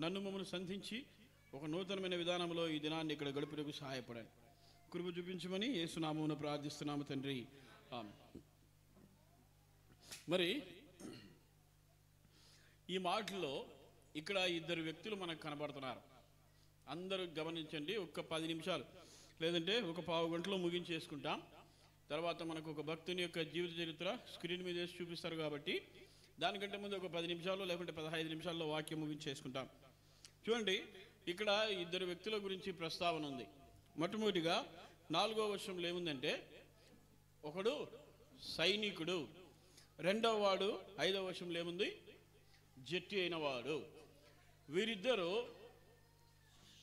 నన్ను మమ్మల్ని సంధించి ఒక నూతనమైన విధానంలో ఈ దినాన్ని ఇక్కడ గడుపుటకు సహాయపడండి. కృప చూపించమని యేసునామమున ప్రార్థిస్తున్నాము తండ్రి. మరి ఈ మాటల్లో ఇక్కడ ఇద్దరు వ్యక్తులు మనకు కనబడుతున్నారు. అందరూ గమనించండి. ఒక్క 10 నిమిషాలు లేదంటే ఒక పావు గంటలో ముగించేసుకుంటాం. తర్వాత మనకు ఒక భక్తుని యొక్క జీవిత చరిత్ర స్క్రీన్ మీద వేసి చూపిస్తారు కాబట్టి దానికంటే ముందు ఒక 10 నిమిషాలు లేకుంటే 15 నిమిషాల్లో వాక్యం ముగించేసుకుంటాం. చూడండి, ఇక్కడ ఇద్దరు వ్యక్తుల గురించి ప్రస్తావన ఉంది. మొట్టమొదటిగా 4వ వచనంలో ఏముందంటే, ఒకడు సైనికుడు, రెండవ వాడు 5వ వచనంలో ఏముంది, జట్టి అయిన వాడు.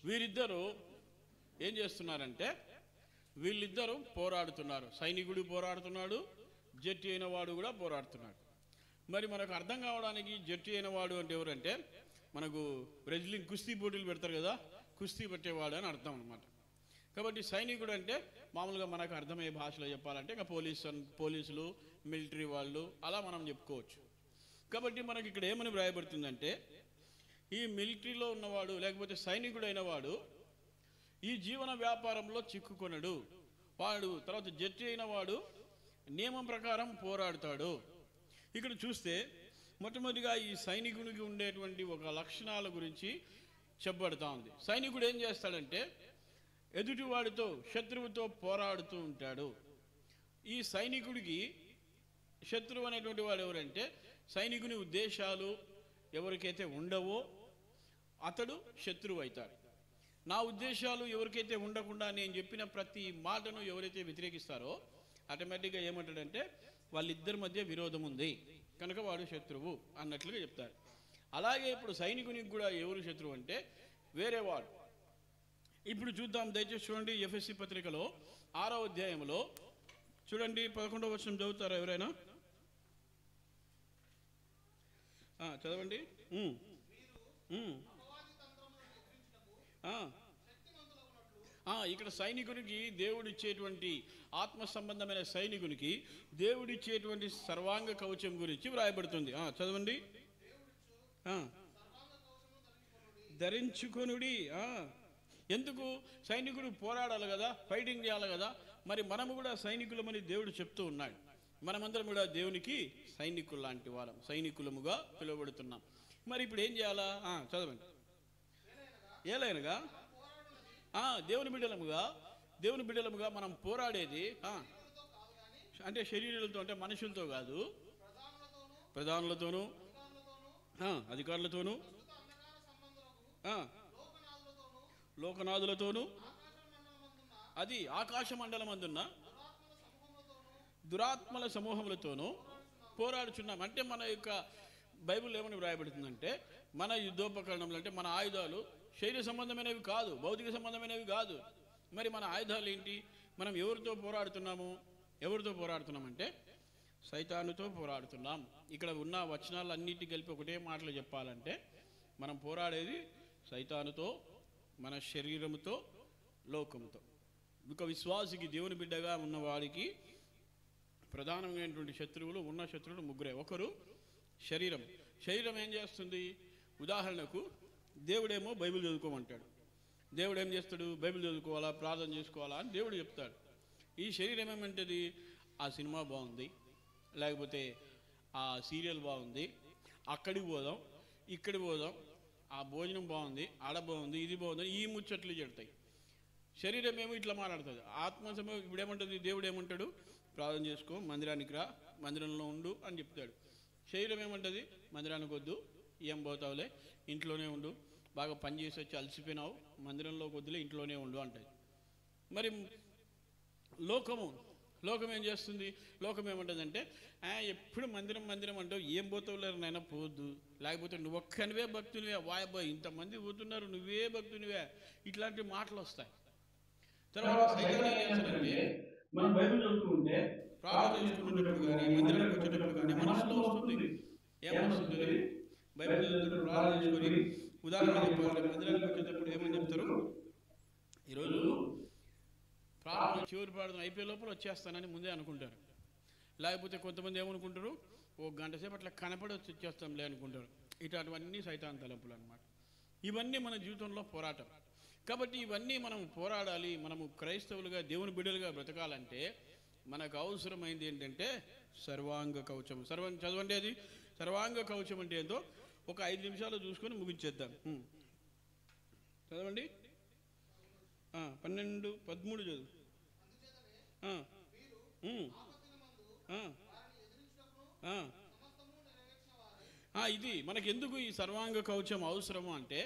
వీరిద్దరూ ఏం చేస్తున్నారంటే వీళ్ళిద్దరూ పోరాడుతున్నారు. సైనికుడు పోరాడుతున్నాడు, జట్టి అయిన వాడు కూడా పోరాడుతున్నాడు. మరి మనకు అర్థం కావడానికి జట్టి అయిన వాడు అంటే ఎవరంటే, మనకు రెజ్లింగ్ కుస్తీ పోటీలు పెడతారు కదా, కుస్తీ పెట్టేవాడు అని అర్థం అనమాట. కాబట్టి సైనికుడు అంటే మామూలుగా మనకు అర్థమయ్యే భాషలో చెప్పాలంటే ఇంకా పోలీసులు, మిలిటరీ వాళ్ళు అలా మనం చెప్పుకోవచ్చు. కాబట్టి మనకి ఇక్కడ ఏమని వ్రాయబడుతుందంటే, ఈ మిలిటరీలో ఉన్నవాడు లేకపోతే సైనికుడు అయిన వాడు ఈ జీవన వ్యాపారంలో చిక్కుకొనడు. వాడు తర్వాత జట్టి అయిన వాడు నియమం ప్రకారం పోరాడుతాడు. ఇక్కడ చూస్తే మొట్టమొదటిగా ఈ సైనికునికి ఉండేటువంటి ఒక లక్షణాల గురించి చెప్పబడుతూ ఉంది. సైనికుడు ఏం చేస్తాడంటే ఎదుటివాడితో, శత్రువుతో పోరాడుతూ ఉంటాడు. ఈ సైనికుడికి శత్రువు అనేటువంటి వాడు ఎవరంటే, సైనికుని ఉద్దేశాలు ఎవరికైతే ఉండవో అతడు శత్రువు అవుతాడు. నా ఉద్దేశాలు ఎవరికైతే ఉండకుండా నేను చెప్పిన ప్రతి మాటను ఎవరైతే వ్యతిరేకిస్తారో ఆటోమేటిక్గా ఏమంటాడంటే వాళ్ళిద్దరి మధ్య విరోధం ఉంది కనుక వాడు శత్రువు అన్నట్లుగా చెప్తారు. అలాగే ఇప్పుడు సైనికునికి కూడా ఎవరు శత్రువు అంటే వేరే వాడు. ఇప్పుడు చూద్దాం, దయచేసి చూడండి. ఎఫ్ఎస్సి పత్రికలో 6వ అధ్యాయంలో చూడండి 11వ వచనం చదువుతారా ఎవరైనా? చదవండి. ఇక్కడ సైనికునికి దేవుడిచ్చేటువంటి ఆత్మ సంబంధమైన సైనికునికి దేవుడిచ్చేటువంటి సర్వాంగ కవచం గురించి వ్రాయబడుతుంది. చదవండి. ధరించుకొనుడి. ఎందుకు? సైనికుడు పోరాడాలి కదా, ఫైటింగ్ చేయాలి కదా. మరి మనము కూడా సైనికులమని దేవుడు చెప్తూ ఉన్నాడు. మనమందరం కూడా దేవునికి సైనికులు లాంటి వాళ్ళం, సైనికులముగా పిలువబడుతున్నాం. మరి ఇప్పుడు ఏం చేయాలా? చదవండి. ఏలైనగా దేవుని బిడ్డలముగా మనం పోరాడేది అంటే శరీరాలతో, అంటే మనుషులతో కాదు, ప్రధానులతోనూ, అధికారులతోనూ, లోకనాథులతోనూ, అది ఆకాశ మండలం అందున్న దురాత్మల సమూహములతోనూ పోరాడుచున్నాం. అంటే మన యొక్క బైబిల్ ఏమని వ్రాయబడుతుందంటే, మన యుద్ధోపకరణములు అంటే మన ఆయుధాలు శరీర సంబంధమైనవి కాదు, భౌతిక సంబంధమైనవి కాదు. మరి మన ఆయుధాలు ఏంటి? మనం ఎవరితో పోరాడుతున్నామంటే సైతానుతో పోరాడుతున్నాం. ఇక్కడ ఉన్న వచనాలన్నిటి కలిపి ఒకటే మాటలు చెప్పాలంటే మనం పోరాడేది సైతానుతో, మన శరీరముతో, లోకముతో. ఒక విశ్వాసికి, దేవుని బిడ్డగా ఉన్నవాడికి ప్రధానమైనటువంటి శత్రువులు ముగ్గురే. ఒకరు శరీరం ఏం చేస్తుంది? ఉదాహరణకు దేవుడేమో బైబిల్ చదువుకోమంటాడు. దేవుడు ఏం చేస్తాడు? బైబిల్ చదువుకోవాలా, ప్రార్థన చేసుకోవాలా అని దేవుడు చెప్తాడు. ఈ శరీరం ఏమంటది? ఆ సినిమా బాగుంది, లేకపోతే ఆ సీరియల్ బాగుంది, అక్కడికి పోదాం, ఇక్కడికి పోదాం, ఆ భోజనం బాగుంది, ఆడ బాగుంది, ఇది బాగుంది, ఈ ముచ్చట్లు చెడతాయి. శరీరం ఏమో ఇట్లా మాట్లాడుతుంది. ఆత్మ సమయం ఇప్పుడేమంటుంది? దేవుడు ఏమంటాడు? ప్రార్థన చేసుకో, మందిరానికి రా, మందిరంలో ఉండు అని చెప్తాడు. శరీరం ఏమంటుంది? మందిరానికి వద్దు, ఏం పోతావులే, ఇంట్లోనే ఉండు, బాగా పని చేసి వచ్చి అలసిపోయినావు, మందిరంలో వద్దులే, ఇంట్లోనే ఉండు అంటుంది. మరి లోకం ఏం చేస్తుంది? లోకం ఏమంటుందంటే, ఎప్పుడు మందిరం అంటావు, ఏం పోతావులేరు నాయన, పోవద్దు, లేకపోతే నువ్వు ఒక్కనివే భక్తునివే, వాయబాయ్ ఇంతమంది పోతున్నారు, నువ్వే భక్తునివే, ఇట్లాంటి మాటలు వస్తాయి. తర్వాత సైతాన్ ఏం చేస్తాడంటే, మనం బైబిల్ చదువుకుంటే, ప్రార్థన చేసుకునేటప్పుడు కానీ, మందిరానికి వచ్చేటప్పుడు కానీ మనసులో వస్తుంది. ఏమొస్తుంది? బైబిల్ చదువుతున్న ప్రార్థన చేసుకొని, ఉదాహరణ చెప్పాలి, మందిరానికి వచ్చేటప్పుడు ఏమని చెప్తారు? ఈరోజు ప్రార్థన చివరి ప్రార్థన అయిపోయే లోపల వచ్చేస్తానని ముందే అనుకుంటారు. లేకపోతే కొంతమంది ఏమనుకుంటారు? ఓ గంట సేపు అట్లా కనపడి వచ్చేస్తాంలే అనుకుంటారు. ఇట్లాంటివన్నీ సైతాన్ తలంపులు అనమాట. ఇవన్నీ మన జీవితంలో పోరాటం. కాబట్టి ఇవన్నీ మనం పోరాడాలి. మనము క్రైస్తవులుగా దేవుని బిడ్డలుగా బ్రతకాలంటే మనకు అవసరమైంది ఏంటంటే సర్వాంగ కవచం. చదవండి, అది సర్వాంగ కవచం అంటే ఏంటో ఒక 5 నిమిషాలు చూసుకొని ముగించేద్దాం. చదవండి. 12, 13 చదువు. ఇది మనకెందుకు ఈ సర్వాంగ కవచం అవసరము అంటే,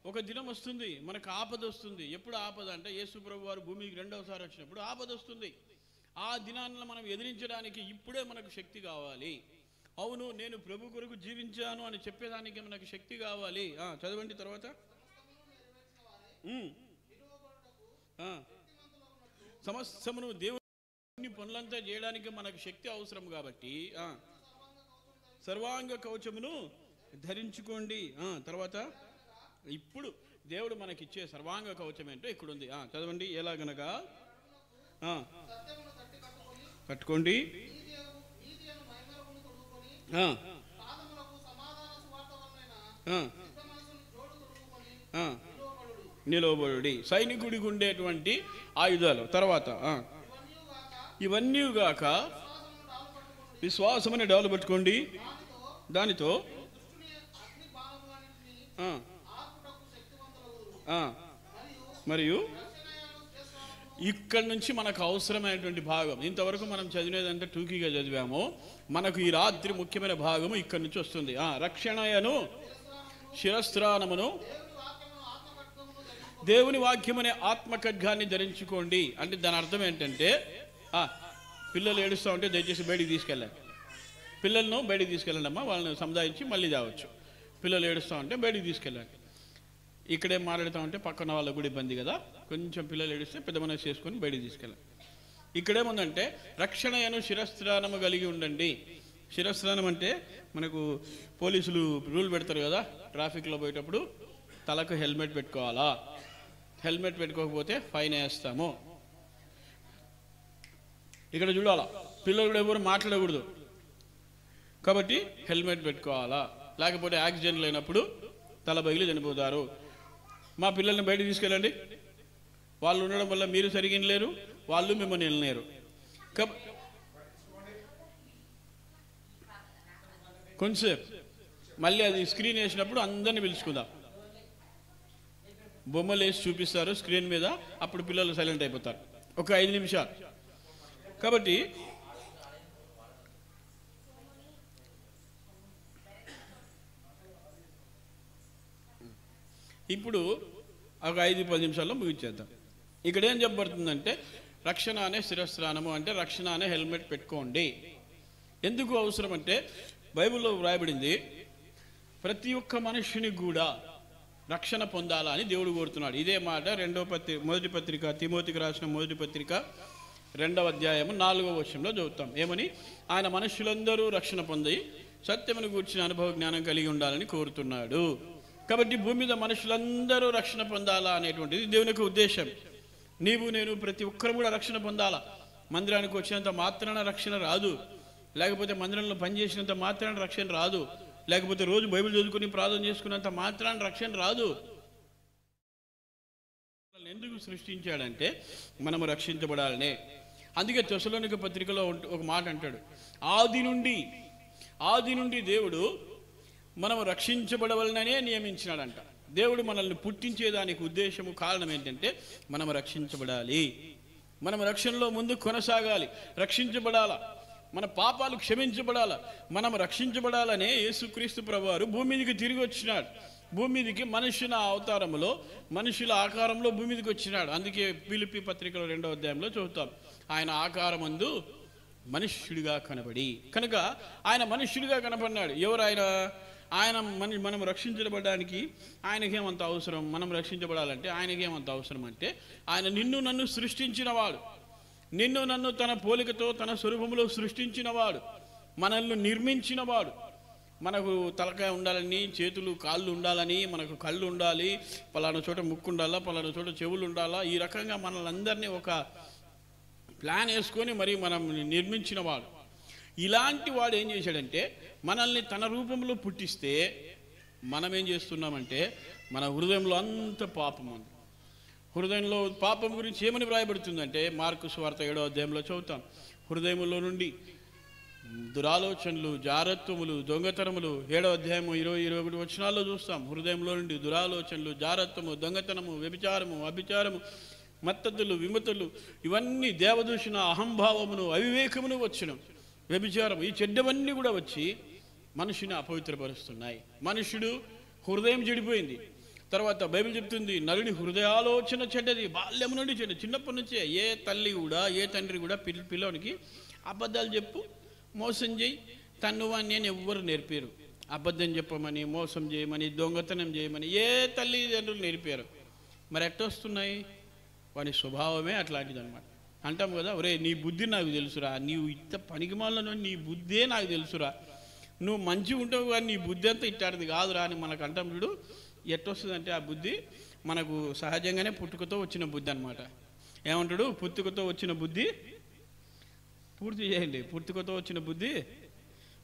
ఒక దినం వస్తుంది మనకు ఆపద వస్తుంది. ఎప్పుడు ఆపద అంటే యేసు ప్రభు వారు భూమికి రెండవసారి వచ్చినప్పుడు ఆపద వస్తుంది. ఆ దినాన్ని మనం ఎదిరించడానికి ఇప్పుడే మనకు శక్తి కావాలి. అవును, నేను ప్రభు కొరకు జీవించాను అని చెప్పేదానికి మనకు శక్తి కావాలి. చదవండి తర్వాత. సమస్తమును దేవుని పనులంతా చేయడానికి మనకు శక్తి అవసరం కాబట్టి సర్వాంగ కవచమును ధరించుకోండి. తర్వాత ఇప్పుడు దేవుడు మనకిచ్చే సర్వాంగ కవచం ఏంటో ఇక్కడ ఉంది. చదవండి. ఎలాగనగా కట్టుకోండి, నిలవబడి. సైనికుడికి ఉండేటువంటి ఆయుధాలు. తర్వాత ఇవన్నీ గాక విశ్వాసమని డాలు పట్టుకోండి, దానితో మరియు ఇక్కడ నుంచి మనకు అవసరమైనటువంటి భాగం, ఇంతవరకు మనం చదివేదంటే టూకీగా చదివాము. మనకు ఈ రాత్రి ముఖ్యమైన భాగము ఇక్కడి నుంచి వస్తుంది. రక్షణయను శిరస్త్రానమును దేవుని వాక్యమనే ఆత్మఖడ్గాన్ని ధరించుకోండి. అంటే దాని అర్థం ఏంటంటే, పిల్లలు ఏడుస్తూ ఉంటే దయచేసి బయటికి తీసుకెళ్ళండి. పిల్లలను బయటికి తీసుకెళ్ళండి అమ్మా, వాళ్ళని సముదాయించి మళ్ళీ తేవచ్చు. పిల్లలు ఏడుస్తూ ఉంటే బయటికి తీసుకెళ్ళండి. ఇక్కడేం మాట్లాడుతూ ఉంటే పక్కన వాళ్ళకు కూడా ఇబ్బంది కదా. కొంచెం పిల్లలు ఏడిస్తే పెద్ద మనసు చేసుకొని బయటికి తీసుకెళ్ళండి. ఇక్కడేముందంటే రక్షణయను శిరస్త్రానము కలిగి ఉండండి. శిరస్త్రానం అంటే మనకు పోలీసులు రూల్ పెడతారు కదా, ట్రాఫిక్లో పోయేటప్పుడు తలకు హెల్మెట్ పెట్టుకోవాలా, హెల్మెట్ పెట్టుకోకపోతే ఫైన్ వేస్తాము. ఇక్కడ చూడాలా, పిల్లలు కూడా ఎవరు మాట్లాడకూడదు కాబట్టి హెల్మెట్ పెట్టుకోవాలా, లేకపోతే యాక్సిడెంట్లు అయినప్పుడు తల పగిలి చనిపోతారు. మా పిల్లల్ని బయటకు తీసుకెళ్ళండి, వాళ్ళు ఉండడం వల్ల మీరు సరిగ్గా లేరు, వాళ్ళు మిమ్మల్ని వెళ్ళలేరు. కొంచెంసేపు మళ్ళీ అది స్క్రీన్ వేసినప్పుడు అందరినీ పిలుచుకుందాం. బొమ్మలు వేసి చూపిస్తారు స్క్రీన్ మీద, అప్పుడు పిల్లలు సైలెంట్ అయిపోతారు ఒక 5 నిమిషాలు. కాబట్టి ఇప్పుడు ఒక 5-10 నిమిషాల్లో ముగించేద్దాం. ఇక్కడ ఏం చెప్పబడుతుందంటే, రక్షణ అనే శిరస్త్రానము అంటే రక్షణ అనే హెల్మెట్ పెట్టుకోండి. ఎందుకు అవసరం అంటే, బైబిల్లో వ్రాయబడింది ప్రతి ఒక్క మనుష్యునికి కూడా రక్షణ పొందాలా అని దేవుడు కోరుతున్నాడు. ఇదే మాట మొదటి పత్రిక తిమోతికి రాసిన మొదటి పత్రిక 2వ అధ్యాయము 4వ వచనంలో చదువుతాం. ఏమని? ఆయన మనుష్యులందరూ రక్షణ పొంది సత్యమును గూర్చిన అనుభవ జ్ఞానం కలిగి ఉండాలని కోరుతున్నాడు. కాబట్టి భూమి మీద మనుషులందరూ రక్షణ పొందాలా అనేటువంటిది దేవుని యొక్క ఉద్దేశం. నీవు నేను ప్రతి ఒక్కరు కూడా రక్షణ పొందాలా. మందిరానికి వచ్చినంత మాత్రాన రక్షణ రాదు, లేకపోతే మందిరంలో పనిచేసినంత మాత్రాన రక్షణ రాదు, లేకపోతే రోజు బైబిల్ చదువుకుని ప్రార్థన చేసుకున్నంత మాత్రాన రక్షణ రాదు. ఎందుకు సృష్టించాడంటే మనము రక్షించబడాలనే. అందుకే తెస్సలోనిక పత్రికలో ఒక మాట అంటాడు, ఆది నుండి దేవుడు మనము రక్షించబడవలననే నియమించినాడంట. దేవుడు మనల్ని పుట్టించేదానికి ఉద్దేశము కారణం ఏంటంటే మనము రక్షించబడాలి, మనం రక్షణలో ముందు కొనసాగాలి, రక్షించబడాలా, మన పాపాలు క్షమించబడాలా, మనం రక్షించబడాలనే యేసుక్రీస్తు ప్రభువారు భూమి మీదకి తిరిగి వచ్చినాడు. భూమి మీదకి మనుషుల అవతారంలో, మనుషుల ఆకారంలో భూమి మీదకి వచ్చినాడు. అందుకే ఫిలిప్పీ పత్రికలో 2వ అధ్యాయంలో చదువుతాం, ఆయన ఆకారమందు మనుష్యుడిగా కనబడి. కనుక ఆయన మనుష్యుడిగా కనబడినాడు. ఎవరు ఆయన మనం రక్షించబడడానికి ఆయనకేమంత అవసరం? మనం రక్షించబడాలంటే ఆయనకేమంత అవసరం అంటే, ఆయన నిన్ను నన్ను సృష్టించినవాడు, నిన్ను నన్ను తన పోలికతో తన స్వరూపంలో సృష్టించినవాడు, మనల్ని నిర్మించినవాడు. మనకు తలకాయ ఉండాలని, చేతులు కాళ్ళు ఉండాలని, మనకు కళ్ళు ఉండాలి, పలానా చోట ముక్కు ఉండాలా, పలానా చోట చెవులు ఉండాలా, ఈ రకంగా మనల్ని ఒక ప్లాన్ వేసుకొని మరి మనం నిర్మించినవాడు. ఇలాంటి వాడు ఏం చేశాడంటే మనల్ని తన రూపంలో పుట్టిస్తే మనం ఏం చేస్తున్నామంటే మన హృదయంలో అంత పాపం ఉంది. హృదయంలో పాపం గురించి ఏమని వ్రాయబడుతుందంటే మార్కు సువార్త 7వ అధ్యాయంలో చదువుతాం. హృదయంలో నుండి దురాలోచనలు, జారత్వములు, దొంగతనములు 7వ అధ్యాయము 20-21 వచనాల్లో చూస్తాం. హృదయంలో నుండి దురాలోచనలు, జారత్వము, దొంగతనము, వ్యభిచారము, అభిచారము, మత్తతులు, విమతులు, ఇవన్నీ దేవదూషణ, అహంభావమును, అవివేకమును వచ్చిన వ్యభిచారం, ఈ చెడ్డవన్నీ కూడా వచ్చి మనుషుని అపవిత్రపరుస్తున్నాయి. మనుషుడు హృదయం చెడిపోయింది. తర్వాత బైబిల్ చెప్తుంది, నరుని హృదయాలోచన చెడ్డది, బాల్యం నుండి చెడ్డ. చిన్నప్పటి నుంచే ఏ తల్లి కూడా ఏ తండ్రి కూడా పిల్లోనికి అబద్ధాలు చెప్పు, మోసం చేయి, తన్నువాన్ని అని ఎవ్వరు నేర్పారు. అబద్ధం చెప్పమని, మోసం చేయమని, దొంగతనం చేయమని ఏ తల్లిదండ్రులు నేర్పారు. మరి ఎట్టొస్తున్నాయి? వాని స్వభావమే అట్లాంటిది అనమాట. అంటాం కదా, ఒరే నీ బుద్ధి నాకు తెలుసురా, నీవు ఇంత పనికిమాలను నీ బుద్ధే నాకు తెలుసురా, నువ్వు మంచిగా ఉంటావు కానీ నీ బుద్ధి అంతా ఇట్టాడిది కాదురా అని మనకు అంటాం. చూడు ఎట్టొస్తుందంటే ఆ బుద్ధి మనకు సహజంగానే పుట్టుకతో వచ్చిన బుద్ధి అనమాట. ఏమంటాడు? పుట్టుకతో వచ్చిన బుద్ధి పూర్తి చేయండి. పుట్టుకతో వచ్చిన బుద్ధి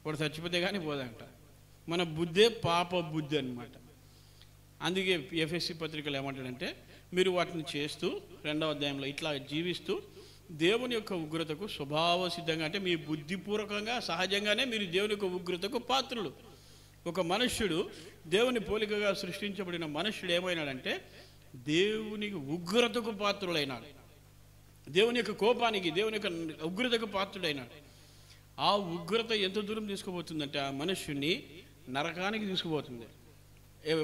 వాడు చచ్చిపోతే కానీ పోదంట. మన బుద్ధే పాప బుద్ధి అనమాట. అందుకే ఎఫ్ఎస్సి పత్రికలు ఏమంటాడంటే, మీరు వాటిని చేస్తూ 2వ అధ్యాయంలో ఇట్లా జీవిస్తూ దేవుని యొక్క ఉగ్రతకు స్వభావ సిద్ధంగా, అంటే మీ బుద్ధిపూర్వకంగా సహజంగానే మీరు దేవుని యొక్క ఉగ్రతకు పాత్రులు. ఒక మనుష్యుడు దేవుని పోలికగా సృష్టించబడిన మనుష్యుడు ఏమైనాడంటే దేవునికి ఉగ్రతకు పాత్రుడైనాడు. దేవుని యొక్క కోపానికి, దేవుని యొక్క ఉగ్రతకు పాత్రుడైనాడు. ఆ ఉగ్రత ఎంత దూరం తీసుకుపోతుందంటే ఆ మనుష్యుడిని నరకానికి తీసుకుపోతుంది.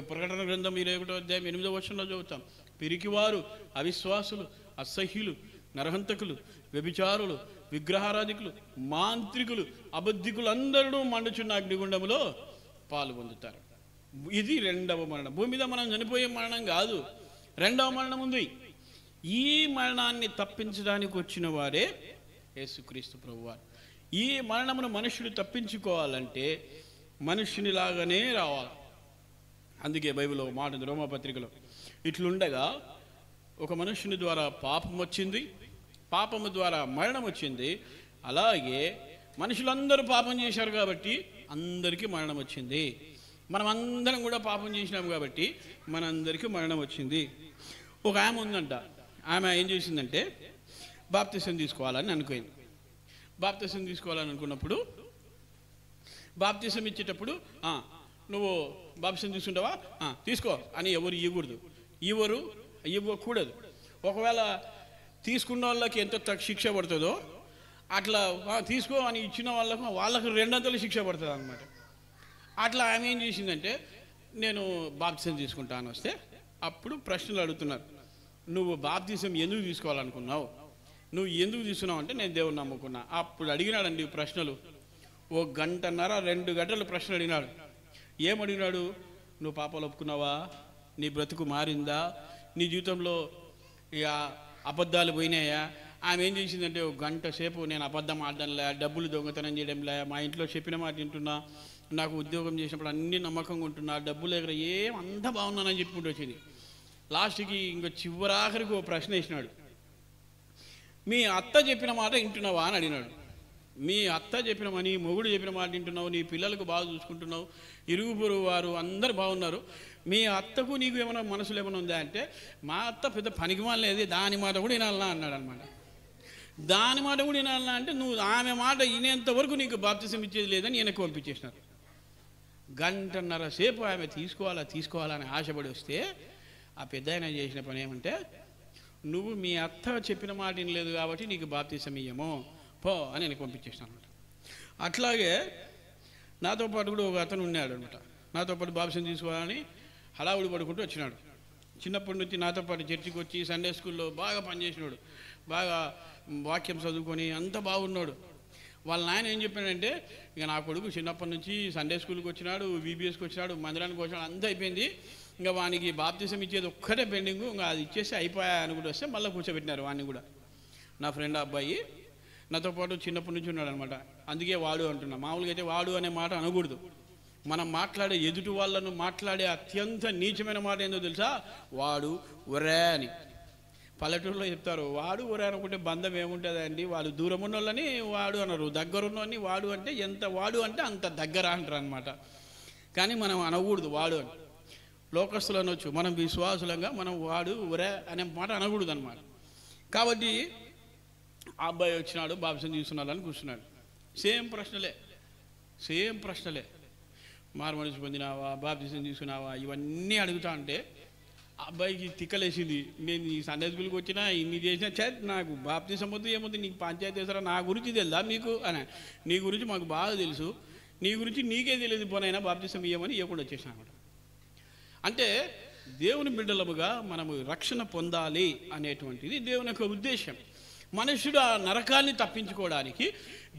ప్రకటన గ్రంథం 21వ అధ్యాయం 8వ వచనంలో చదువుతాం, పిరికివారు, అవిశ్వాసులు, అసహ్యులు, నరహంతకులు, వ్యభిచారులు, విగ్రహారాధికులు, మాంత్రికులు, అబద్ధికులు అందరూ మండుచున్న అగ్నిగుండములో పాలు పొందుతారు. ఇది 2వ మరణం. భూమి మీద మనం చనిపోయే మరణం కాదు, 2వ మరణం ఉంది. ఈ మరణాన్ని తప్పించడానికి వచ్చిన వారే యేసుక్రీస్తు ప్రభువారు. ఈ మరణమును మనుష్యుడు తప్పించుకోవాలంటే మనుష్యునిలాగానే రావాలి. అందుకే బైబిల్లో మాట ఉంది, రోమాపత్రికలో, ఇట్లుండగా ఒక మనుష్యుని ద్వారా పాపం వచ్చింది, పాపము ద్వారా మరణం వచ్చింది. అలాగే మనుషులందరూ పాపం చేశారు కాబట్టి అందరికీ మరణం వచ్చింది. మనం అందరం కూడా పాపం చేసినాం కాబట్టి మనందరికీ మరణం వచ్చింది. ఒక ఆమె ఉందంట, ఆమె ఏం చేసిందంటే బాప్తిసం తీసుకోవాలని అనుకుంది. బాప్తిసం తీసుకోవాలని అనుకున్నప్పుడు బాప్తిసం ఇచ్చేటప్పుడు నువ్వు బాప్తిసం తీసుకుంటావా, తీసుకో అని ఎవరు ఇవ్వకూడదు. ఒకవేళ తీసుకున్న వాళ్ళకి ఎంత శిక్ష పడుతుందో అట్లా తీసుకో అని ఇచ్చిన వాళ్ళకు 2 శిక్ష పడుతుంది అనమాట. అట్లా ఆమె ఏం చేసిందంటే, నేను బాప్తిసం తీసుకుంటాను వస్తే అప్పుడు ప్రశ్నలు అడుగుతున్నారు, నువ్వు బాప్తిసం ఎందుకు తీసుకోవాలనుకున్నావు, నువ్వు ఎందుకు తీసుకున్నావు అంటే నేను దేవుని నమ్ముకున్నా. అప్పుడు అడిగినాడండి ప్రశ్నలు, 1 గంటన్నర 2 గంటలు ప్రశ్నలు అడిగినాడు. ఏమడిగినాడు? నువ్వు పాపాలు ఒప్పుకున్నావా, నీ బ్రతుకు మారిందా, నీ జీవితంలో ఇక అబద్ధాలు పోయినాయా. ఆమె ఏం చేసిందంటే 1 గంట సేపు నేను అబద్ధం ఆడడంలే, డబ్బులు దొంగతనం చేయడంలే, మా ఇంట్లో చెప్పిన మాట వింటున్నా, నాకు ఉద్యోగం చేసినప్పుడు అన్ని నమ్మకంగా ఉంటున్నా, డబ్బులు దగ్గర అంతా బాగున్నానని చెప్పుకుంటూ వచ్చింది. లాస్ట్కి ఇంకో చివరాఖరికి ఒక ప్రశ్న వేసినాడు, మీ అత్త చెప్పిన మాట వింటున్నావా అని అడిగినాడు. మీ అత్త చెప్పిన నీ మొగుడు చెప్పిన మాట వింటున్నావు, నీ పిల్లలకు బాగా చూసుకుంటున్నావు, ఇరుగు పొరుగు వారు అందరు బాగున్నారు, మీ అత్తకు నీకు ఏమైనా మనసులో ఏమైనా ఉందా అంటే, మా అత్త పెద్ద పనికిమాల లేదు, దాని మాట కూడా వినాలన్నా అన్నాడు అనమాట. దాని మాట కూడా వినాలన్నా అంటే నువ్వు ఆమె మాట వినేంత వరకు నీకు బాప్తిసం ఇచ్చేది లేదని ఈయనకు పంపించేసినారు. 1 గంటన్నర సేపు ఆమె తీసుకోవాలని ఆశపడి వస్తే ఆ పెద్ద ఆయన చేసిన పని ఏమంటే, నువ్వు మీ అత్త చెప్పిన మాట వినలేదు కాబట్టి నీకు బాప్తిసం ఇయ్యము పో అని నేను పంపించేసినాను అనమాట. అట్లాగే నాతో పాటు కూడా ఒక అతను ఉన్నాడు అనమాట. నాతో పాటు బాప్తిసం తీసుకోవాలని హడావుడి పడుకుంటూ వచ్చినాడు. చిన్నప్పటి నుంచి నాతో పాటు చర్చికి వచ్చి సండే స్కూల్లో బాగా పనిచేసినాడు, బాగా వాక్యం చదువుకొని అంత బాగున్నాడు. వాళ్ళ నాయన ఏం చెప్పాడంటే, ఇక నా కొడుకు చిన్నప్పటి నుంచి సండే స్కూల్కి వచ్చినాడు, VBSకి వచ్చినాడు, మందిరానికి వచ్చినాడు, అంతా అయిపోయింది, ఇంకా వానికి బాప్తిసం ఇచ్చేది ఒక్కటే పెండింగు, ఇంకా అది ఇచ్చేసి అయిపోయా అనుకుంటూ వస్తే మళ్ళీ కూర్చోబెట్టినారు వాడిని కూడా. నా ఫ్రెండ్ అబ్బాయి నాతో పాటు చిన్నప్పటి నుంచి ఉన్నాడు అనమాట. అందుకే వాడు అంటున్నా. మామూలుగా అయితే వాడు అనే మాట అనకూడదు. మనం మాట్లాడే ఎదుటి వాళ్ళను మాట్లాడే అత్యంత నీచమైన మాట ఏందో తెలుసా, వాడు ఒరే అని. పల్లెటూరులో చెప్తారు, వాడు ఒరే అనుకుంటే బంధం ఏముంటుంది అండి, వాళ్ళు దూరం ఉన్న వాళ్ళని వాడు అనరు, దగ్గరున్నోని వాడు అంటే ఎంత వాడు అంటే అంత దగ్గర అంటారు అనమాట. కానీ మనం అనకూడదు వాడు అని. లోకస్తులు అనొచ్చు, మనం విశ్వాసులంగా మనం వాడు ఒరే అనే మాట అనకూడదు అనమాట. కాబట్టి ఆ అబ్బాయి వచ్చినాడు, బాప్టిజం తీసుకున్నాడని కూర్చున్నాడు. సేమ్ ప్రశ్నలే, మారు మనసు పొందినావా, బాప్టిజం తీసుకున్నావా, ఇవన్నీ అడుగుతా అంటే ఆ అబ్బాయికి తిక్కలేసింది. నేను ఈ సండే స్కూల్కి వచ్చినా ఇన్ని చేసినా నాకు బాప్టిజం వద్దు ఏమొద్దు, నీకు పంచాయతీ చేస్తారా, నా గురించి తెలుదా మీకు అని. నీ గురించి మాకు బాగా తెలుసు, నీ గురించి నీకే తెలియదు, పోనైనా బాప్టిజం ఇవ్వమని ఇవ్వకుండా వచ్చేసిన అనమాట. అంటే దేవుని బిడ్డలముగా మనము రక్షణ పొందాలి అనేటువంటిది దేవుని యొక్క ఉద్దేశం. మనుష్యుడు ఆ నరకాన్ని తప్పించుకోవడానికి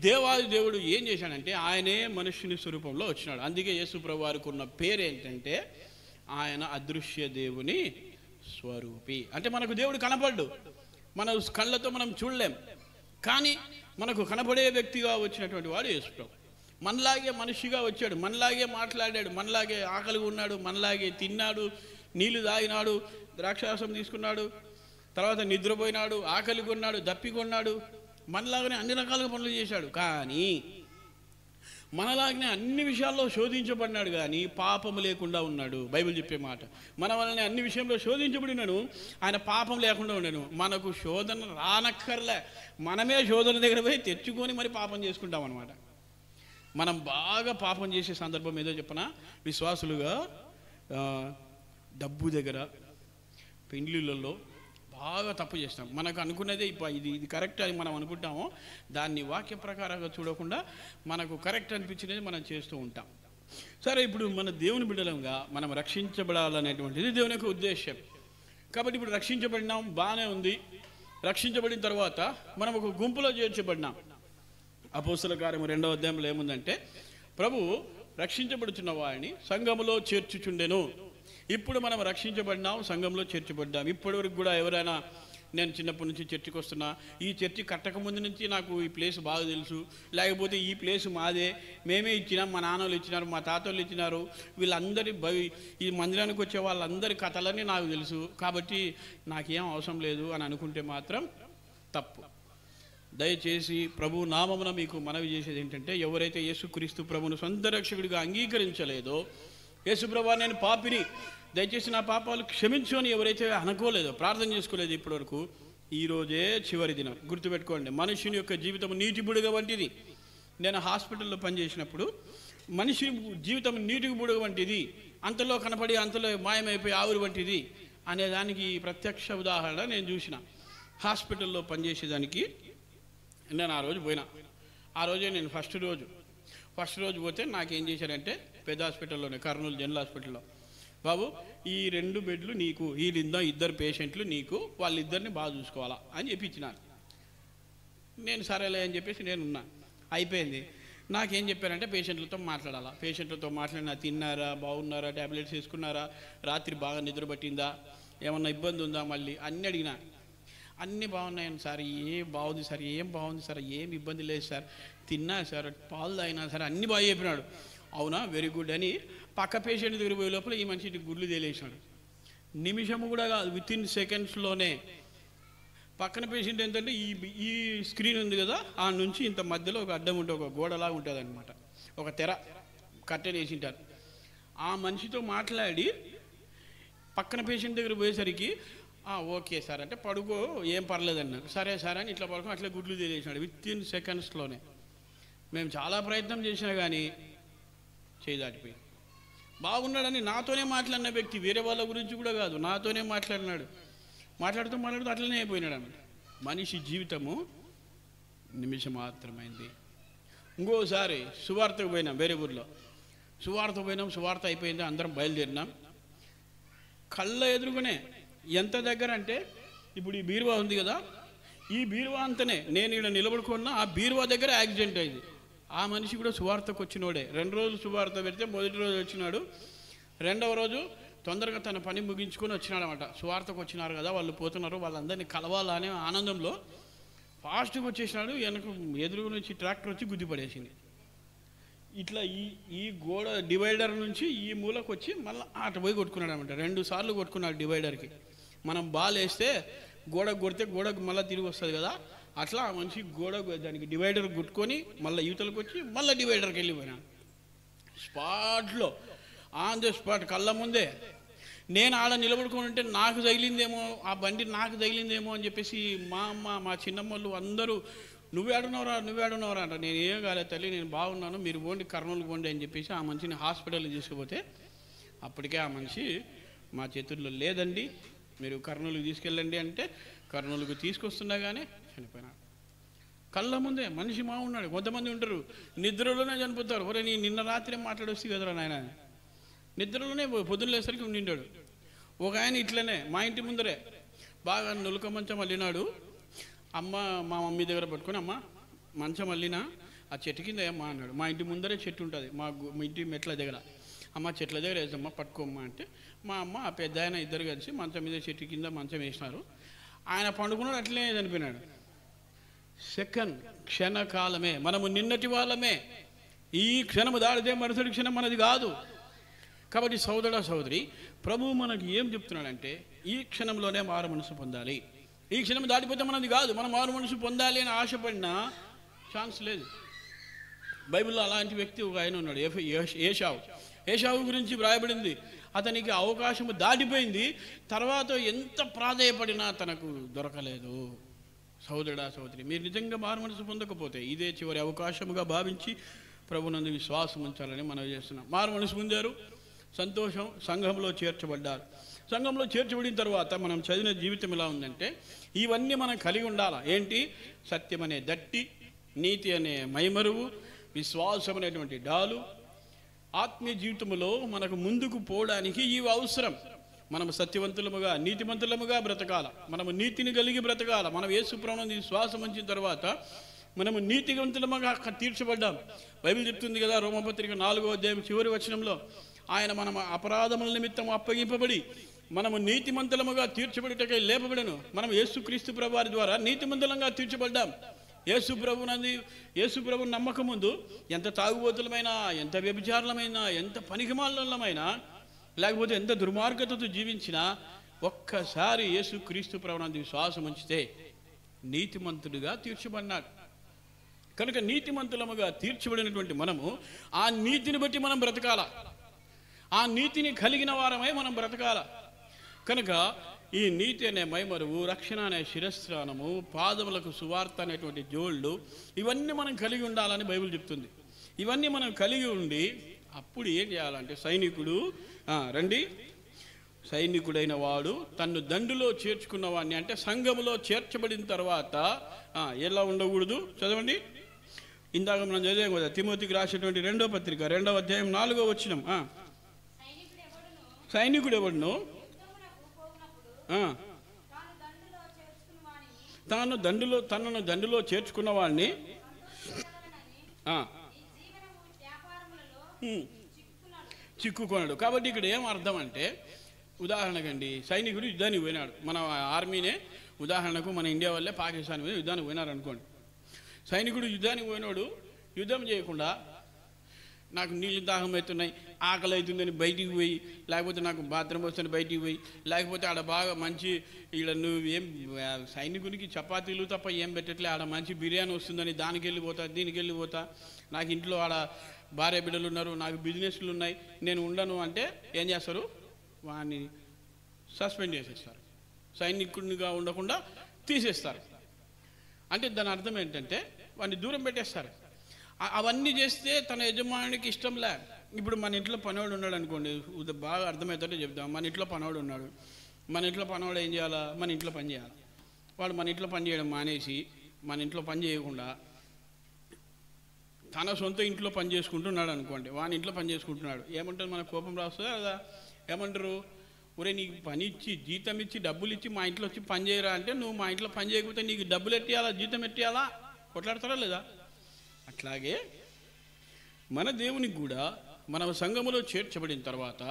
దేవాది దేవుడు ఏం చేశాడంటే ఆయనే మనుష్యుని స్వరూపంలో వచ్చినాడు. అందుకే యేసు ప్రభు వారికి ఉన్న పేరు ఏంటంటే ఆయన అదృశ్య దేవుని స్వరూపి. అంటే మనకు దేవుడు కనపడ్డు, మన కళ్ళతో మనం చూడలేం, కానీ మనకు కనపడే వ్యక్తిగా వచ్చినటువంటి వాడు యేసు ప్రభు. మనలాగే మనిషిగా వచ్చాడు, మనలాగే మాట్లాడాడు, మనలాగే ఆకలిగా ఉన్నాడు, మనలాగే తిన్నాడు, నీళ్లు తాగినాడు, ద్రాక్షారసం తీసుకున్నాడు, తర్వాత నిద్రపోయినాడు, ఆకలిగా ఉన్నాడు, దప్పికొన్నాడు, మనలాగానే అన్ని రకాలుగా పనులు చేశాడు. కానీ మనలాగానే అన్ని విషయాల్లో శోధించబడినాడు, కానీ పాపము లేకుండా ఉన్నాడు. బైబిల్ చెప్పే మాట, మన వలనే అన్ని విషయంలో శోధించబడినాడు, ఆయన పాపం లేకుండా ఉన్నాడు. మనకు శోధన రానక్కర్లే, మనమే శోధన దగ్గర పోయి తెచ్చుకొని మరి పాపం చేసుకుంటాం అనమాట. మనం బాగా పాపం చేసే సందర్భం ఏదో చెప్పనా, విశ్వాసులుగా డబ్బు దగ్గర, పెండ్లిళ్ళల్లో బాగా తప్పు చేస్తాం. మనకు అనుకున్నదే ఇది కరెక్ట్ అని మనం అనుకుంటామో దాన్ని వాక్య ప్రకారంగా చూడకుండా మనకు కరెక్ట్ అనిపించినది మనం చేస్తూ ఉంటాం. సరే, ఇప్పుడు మన దేవుని బిడ్డలంగా మనం రక్షించబడాలనేటువంటిది దేవుని యొక్క ఉద్దేశం. కాబట్టి ఇప్పుడు రక్షించబడినాం, బాగానే ఉంది. రక్షించబడిన తర్వాత మనం ఒక గుంపులో చేర్చబడినాం. అపోస్తల కార్యము 2వ అధ్యాయంలో ఏముందంటే, ప్రభు రక్షించబడుతున్న వారిని సంఘములో చేర్చుచుండెను. ఇప్పుడు మనం రక్షించబడినాం, సంఘంలో చేర్చబడ్డాం. ఇప్పటి వరకు కూడా ఎవరైనా, నేను చిన్నప్పటి నుంచి చర్చికి వస్తున్నా, ఈ చర్చి కట్టక ముందు నుంచి నాకు ఈ ప్లేస్ బాగా తెలుసు, లేకపోతే ఈ ప్లేస్ మాదే, మేమే ఇచ్చినాం, మా నాన్నలు ఇచ్చినారు, మా తాతలు ఇచ్చినారు, వీళ్ళందరి ఈ మందిరానికి వచ్చే వాళ్ళందరి కథలన్నీ నాకు తెలుసు, కాబట్టి నాకేం అవసరం లేదు అని అనుకుంటే మాత్రం తప్పు. దయచేసి ప్రభు నామమున మీకు మనవి చేసేది ఏంటంటే, ఎవరైతే యేసుక్రీస్తు ప్రభువును సొంత రక్షకుడిగా అంగీకరించలేదో, యేసు ప్రభువా నేను పాపిని, దయచేసి నా పాపాలు క్షమించు అని ఎవరైతే అనుకోలేదో, ప్రార్థన చేసుకోలేదు ఇప్పటివరకు, ఈరోజే చివరి దినం. గుర్తుపెట్టుకోండి, మనుషుని యొక్క జీవితం నీటి బుడగ వంటిది. నేను హాస్పిటల్లో పనిచేసినప్పుడు మనిషి జీవితం నీటికి బుడగ వంటిది, అంతలో కనపడి అంతలో మాయమైపోయి ఆవిరి వంటిది అనేదానికి ప్రత్యక్ష ఉదాహరణ నేను చూసిన. హాస్పిటల్లో పనిచేసేదానికి నేను ఆ రోజు పోయినా. ఆ రోజే నేను ఫస్ట్ రోజు పోతే నాకేం చేశారంటే, పెద్ద హాస్పిటల్లోనే, కర్నూలు జనరల్ హాస్పిటల్లో, బాబు ఈ 2 బెడ్లు నీకు, వీళ్ళిందా 2 పేషెంట్లు నీకు, వాళ్ళిద్దరిని బాగా చూసుకోవాలా అని చెప్పించినారు. నేను సరేలే అని చెప్పేసి నేనున్నా. అయిపోయింది. నాకేం చెప్పారంటే, పేషెంట్లతో మాట్లాడాలా, పేషెంట్లతో మాట్లాడినా, తిన్నారా, బాగున్నారా, ట్యాబ్లెట్స్ వేసుకున్నారా, రాత్రి బాగా నిద్ర పట్టిందా, ఏమన్నా ఇబ్బంది ఉందా, మళ్ళీ అన్నీ అడిగినా. అన్నీ బాగున్నాయని సార్, ఏం బాగుంది సార్, ఏం బాగుంది సార్, ఏం ఇబ్బంది లేదు సార్, తిన్నా సార్, పాలు తాగినా సార్, అన్నీ బాగా చెప్పినాడు. అవునా, వెరీ గుడ్ అని పక్క పేషెంట్ దగ్గర పోయే లోపల ఈ మనిషికి గుళ్ళు తేలేసినాడు. నిమిషము కూడా కాదు, వితిన్ సెకండ్స్లోనే. పక్కన పేషెంట్ ఏంటంటే ఈ స్క్రీన్ ఉంది కదా, ఆ నుంచి ఇంత మధ్యలో ఒక అడ్డం ఉంటే ఒక గోడలాగా ఉంటుంది అనమాట, ఒక తెర కట్టెలు వేసింటారు. ఆ మనిషితో మాట్లాడి పక్కన పేషెంట్ దగ్గర పోయేసరికి ఓకే సార్ అంటే, పడుకో ఏం పర్లేదన్నారు. సరే సార్ అని ఇట్లా పడుకో, అట్లా గుడ్లు తెలియసినాడు వితిన్ సెకండ్స్లోనే. మేము చాలా ప్రయత్నం చేసినా కానీ చేయి దాటిపోయి. బాగున్నాడని నాతోనే మాట్లాడిన వ్యక్తి, వేరే వాళ్ళ గురించి కూడా కాదు, నాతోనే మాట్లాడుతూ అట్లనే అయిపోయినాడు అన్నమాట. మనిషి జీవితము నిమిషం మాత్రమైంది. ఇంకోసారి సువార్తకు పోయినాం, వేరే ఊర్లో సువార్త అయిపోయింది, అందరం బయలుదేరినాం. కళ్ళ ఎదురుగానే, ఎంత దగ్గర అంటే, ఇప్పుడు ఈ బీరువా ఉంది కదా, ఈ బీరువా అంతనే నేను ఇక్కడ నిలబడుకున్నా, ఆ బీరువా దగ్గర యాక్సిడెంట్ అయింది. ఆ మనిషి కూడా సువార్తకు వచ్చినోడే. 2 రోజులు సువార్త పెడితే మొదటి రోజు వచ్చినాడు, 2వ రోజు తొందరగా తన పని ముగించుకొని వచ్చినాడు అనమాట. సువార్తకు వచ్చినారు కదా, వాళ్ళు పోతున్నారు, వాళ్ళందరినీ కలవాలనే ఆనందంలో ఫాస్ట్గా వచ్చేసినాడు. ఎదురు నుంచి ట్రాక్టర్ వచ్చి గుద్దిపడేసింది. ఇట్లా ఈ గోడ డివైడర్ నుంచి ఈ మూలకు వచ్చి మళ్ళీ అటు పోయి కొట్టుకున్నాడు అనమాట. 2 సార్లు కొట్టుకున్నాడు డివైడర్కి. మనం బాల్ వేస్తే గోడకు కొడితే గోడకు మళ్ళీ తిరిగి వస్తుంది కదా, అట్లా ఆ మనిషి దానికి డివైడర్ కొట్టుకొని మళ్ళీ యువతలకు వచ్చి మళ్ళీ డివైడర్కి వెళ్ళిపోయినాడు. స్పాట్లో, ఆన్ ది స్పాట్, కళ్ళ ముందే. నేను ఆడ నిలబడుకొని ఉంటే నాకు తగిలిందేమో, ఆ బండి నాకు తగిలిందేమో అని చెప్పేసి మా అమ్మ, మా చిన్నమ్మలు అందరూ నువ్వేడున్నావురా అంట. నేను ఏం కాలేదు తల్లి, నేను బాగున్నాను, మీరు పోండి కర్నూలుకి పోండి అని చెప్పేసి ఆ మనిషిని హాస్పిటల్కి తీసుకుపోతే అప్పటికే ఆ మనిషి మా చేతుల్లో లేదండి, మీరు కర్నూలుకి తీసుకెళ్ళండి అంటే కర్నూలుకు తీసుకొస్తున్నా కానీ చనిపోయినాడు. కళ్ళ ముందే మనిషి ఉన్నాడు. కొంతమంది ఉంటారు నిద్రలోనే చనిపోతారు. ఒరే నీ నిన్న రాత్రి మాట్లాడొచ్చు కదరా నాయన, నిద్రలోనే పొద్దున్న లేసరికి ఉండిండాడు. ఒక ఆయన ఇట్లనే మా ఇంటి ముందరే బాగా నులక మంచం అల్లినాడు. అమ్మ మా మమ్మీ దగ్గర పట్టుకొని, అమ్మ మంచం అల్లినా ఆ చెట్టు కింద ఏమ్మా అన్నాడు. మా ఇంటి ముందరే చెట్టు ఉంటుంది, మా ఇంటి మెట్ల దగ్గర. అమ్మ చెట్ల దగ్గర వేసమ్మా పట్టుకోమ్మా అంటే మా అమ్మ ఆ పెద్ద ఆయన ఇద్దరు కలిసి మంచం మీద చెట్టు కింద మంచం వేసినారు. ఆయన పండుకున్నాడు, అట్లనే చనిపోయినాడు. సెకండ్ క్షణకాలమే, మనము నిన్నటి వాళ్ళమే. ఈ క్షణము దాడితే మరుసటి క్షణం మనది కాదు. కాబట్టి సోదర సోదరి, ప్రభువు మనకి ఏం చెప్తున్నాడంటే ఈ క్షణంలోనే మారు మనసు పొందాలి. ఈ క్షణం దాటిపోతే మనది కాదు. మనం మారు మనసు పొందాలి అని ఆశపడినా ఛాన్స్ లేదు. బైబిల్లో అలాంటి వ్యక్తి ఒక ఆయన ఉన్నాడు, ఏషావు గురించి వ్రాయబడింది. అతనికి అవకాశము దాటిపోయింది, తర్వాత ఎంత ప్రాధేయపడినా తనకు దొరకలేదు. సోదరుడా సోదరి, మీరు నిజంగా మారు మనసు పొందకపోతే ఇదే చివరి అవకాశముగా భావించి ప్రభునందు విశ్వాసం ఉంచాలని మనం చేస్తున్నాం. మారు మనసు పొందారు, సంతోషం. సంఘంలో చేర్చబడ్డారు. సంఘంలో చేర్చబడిన తర్వాత మనం చదివిన జీవితం ఎలా ఉందంటే ఇవన్నీ మనం కలిగి ఉండాలా. ఏంటి? సత్యం అనే దట్టి, నీతి అనే మైమరువు, విశ్వాసం అనేటువంటి డాలు. ఆత్మీయ జీవితంలో మనకు ముందుకు పోవడానికి ఇవి అవసరం. మనము సత్యవంతులముగా నీతిమంతులముగా బ్రతకాల. మనము నీతిని కలిగి బ్రతకాల. మనం యేసు ప్రభువునందు విశ్వాసం ఉంచిన తర్వాత మనము నీతివంతులముగా తీర్చబడ్డాం. బైబిల్ చెప్తుంది కదా, రోమపత్రిక 4వ అధ్యాయం చివరి వచనంలో, ఆయన మన అపరాధముల నిమిత్తం అప్పగింపబడి మనము నీతిమంతులముగా తీర్చబడిటకై లేపబడను. మనం యేసుక్రీస్తు ప్రభు వారి ద్వారా నీతిమంతులంగా తీర్చబడ్డాం. యేసు ప్రభువు నమ్మకం ముందు ఎంత తాగుబోతులమైనా, ఎంత వ్యభిచారులమైనా, ఎంత పనికిమాలమైనా, లేకపోతే ఎంత దుర్మార్గతతో జీవించినా ఒక్కసారి యేసుక్రీస్తు ప్రభువునందు విశ్వాసం ఉంచితే నీతిమంతుడిగా తీర్చబడినాడు. కనుక నీతిమంతులముగా తీర్చబడినటువంటి మనము ఆ నీతిని బట్టి మనం బ్రతకాల. ఆ నీతిని కలిగిన వారమై మనం బ్రతకాల. కనుక ఈ నీతి అనే మైమరువు, రక్షణ అనే శిరస్త్రానము, పాదములకు సువార్త అనేటువంటి జోళ్ళు, ఇవన్నీ మనం కలిగి ఉండాలని బైబిల్ చెప్తుంది. ఇవన్నీ మనం కలిగి ఉండి అప్పుడు ఏం చేయాలంటే సైనికుడైన వాడు తన్ను దండులో చేర్చుకున్న వాడిని, అంటే సంఘములో చేర్చబడిన తర్వాత ఎలా ఉండకూడదు? చదవండి. ఇందాక మనం చదివాం కదా, తిమోతికి రాసేటువంటి 2వ పత్రిక 2వ అధ్యాయం 4వ వచనం. సైనికుడు ఎవడును తనను దండులో చేర్చుకున్న వాడిని చిక్కుకొన్నాడు. కాబట్టి ఇక్కడ ఏం అర్థం అంటే, ఉదాహరణకండి, సైనికుడు యుద్ధానికి పోయినాడు. మన ఆర్మీనే ఉదాహరణకు మన ఇండియా వల్లే పాకిస్తాన్ మీద యుద్ధానికి పోయినారు అనుకోండి. సైనికుడు యుద్ధానికి పోయినాడు, యుద్ధం చేయకుండా నాకు నీళ్ళు దాహం అవుతున్నాయి, ఆకలి అవుతుందని బయటికి పోయి, లేకపోతే నాకు బాత్రూమ్ వస్తుంది బయటికి పోయి, లేకపోతే ఆడ బాగా మంచి ఈడ నువ్వు ఏం సైనికునికి చపాతీలు తప్ప ఏం పెట్టట్లే, ఆడ మంచి బిర్యానీ వస్తుందని దానికి వెళ్ళిపోతా, దీనికి వెళ్ళిపోతా, నాకు ఇంట్లో ఆడ భార్య బిడ్డలు ఉన్నారు, నాకు బిజినెస్లు ఉన్నాయి, నేను ఉండను అంటే ఏం చేస్తారు? వాడిని సస్పెండ్ చేసేస్తారు, సైనికుడిగా ఉండకుండా తీసేస్తారు. అంటే దాని అర్థం ఏంటంటే వాడిని దూరం పెట్టేస్తారు. అవన్నీ చేస్తే తన యజమానికి ఇష్టంలే. ఇప్పుడు మన ఇంట్లో పనివాడు ఉన్నాడు అనుకోండి, బాగా అర్థమవుతుంటే చెప్తాం. మన ఇంట్లో పనివాడు ఉన్నాడు, మన ఇంట్లో పనివాడు ఏం చేయాలా? మన ఇంట్లో పని చేయాలి. వాడు మన ఇంట్లో పని చేయడం మానేసి మన ఇంట్లో పని చేయకుండా తన సొంత ఇంట్లో పని చేసుకుంటున్నాడు అనుకోండి, వాని ఇంట్లో పని చేసుకుంటున్నాడు. ఏమంటారు? మన కోపం రాస్తుందా కదా? ఏమంటారు? ఒరే నీకు పని ఇచ్చి జీతం ఇచ్చి డబ్బులు ఇచ్చి మా ఇంట్లో వచ్చి పని చేయరా అంటే, నువ్వు మా ఇంట్లో పని చేయకపోతే నీకు డబ్బులు ఎట్టియాలా, జీతం ఎట్టియాలా? కొట్లాడతారా లేదా? అట్లాగే మన దేవునికి కూడా మనం సంఘములో చేర్చబడిన తర్వాత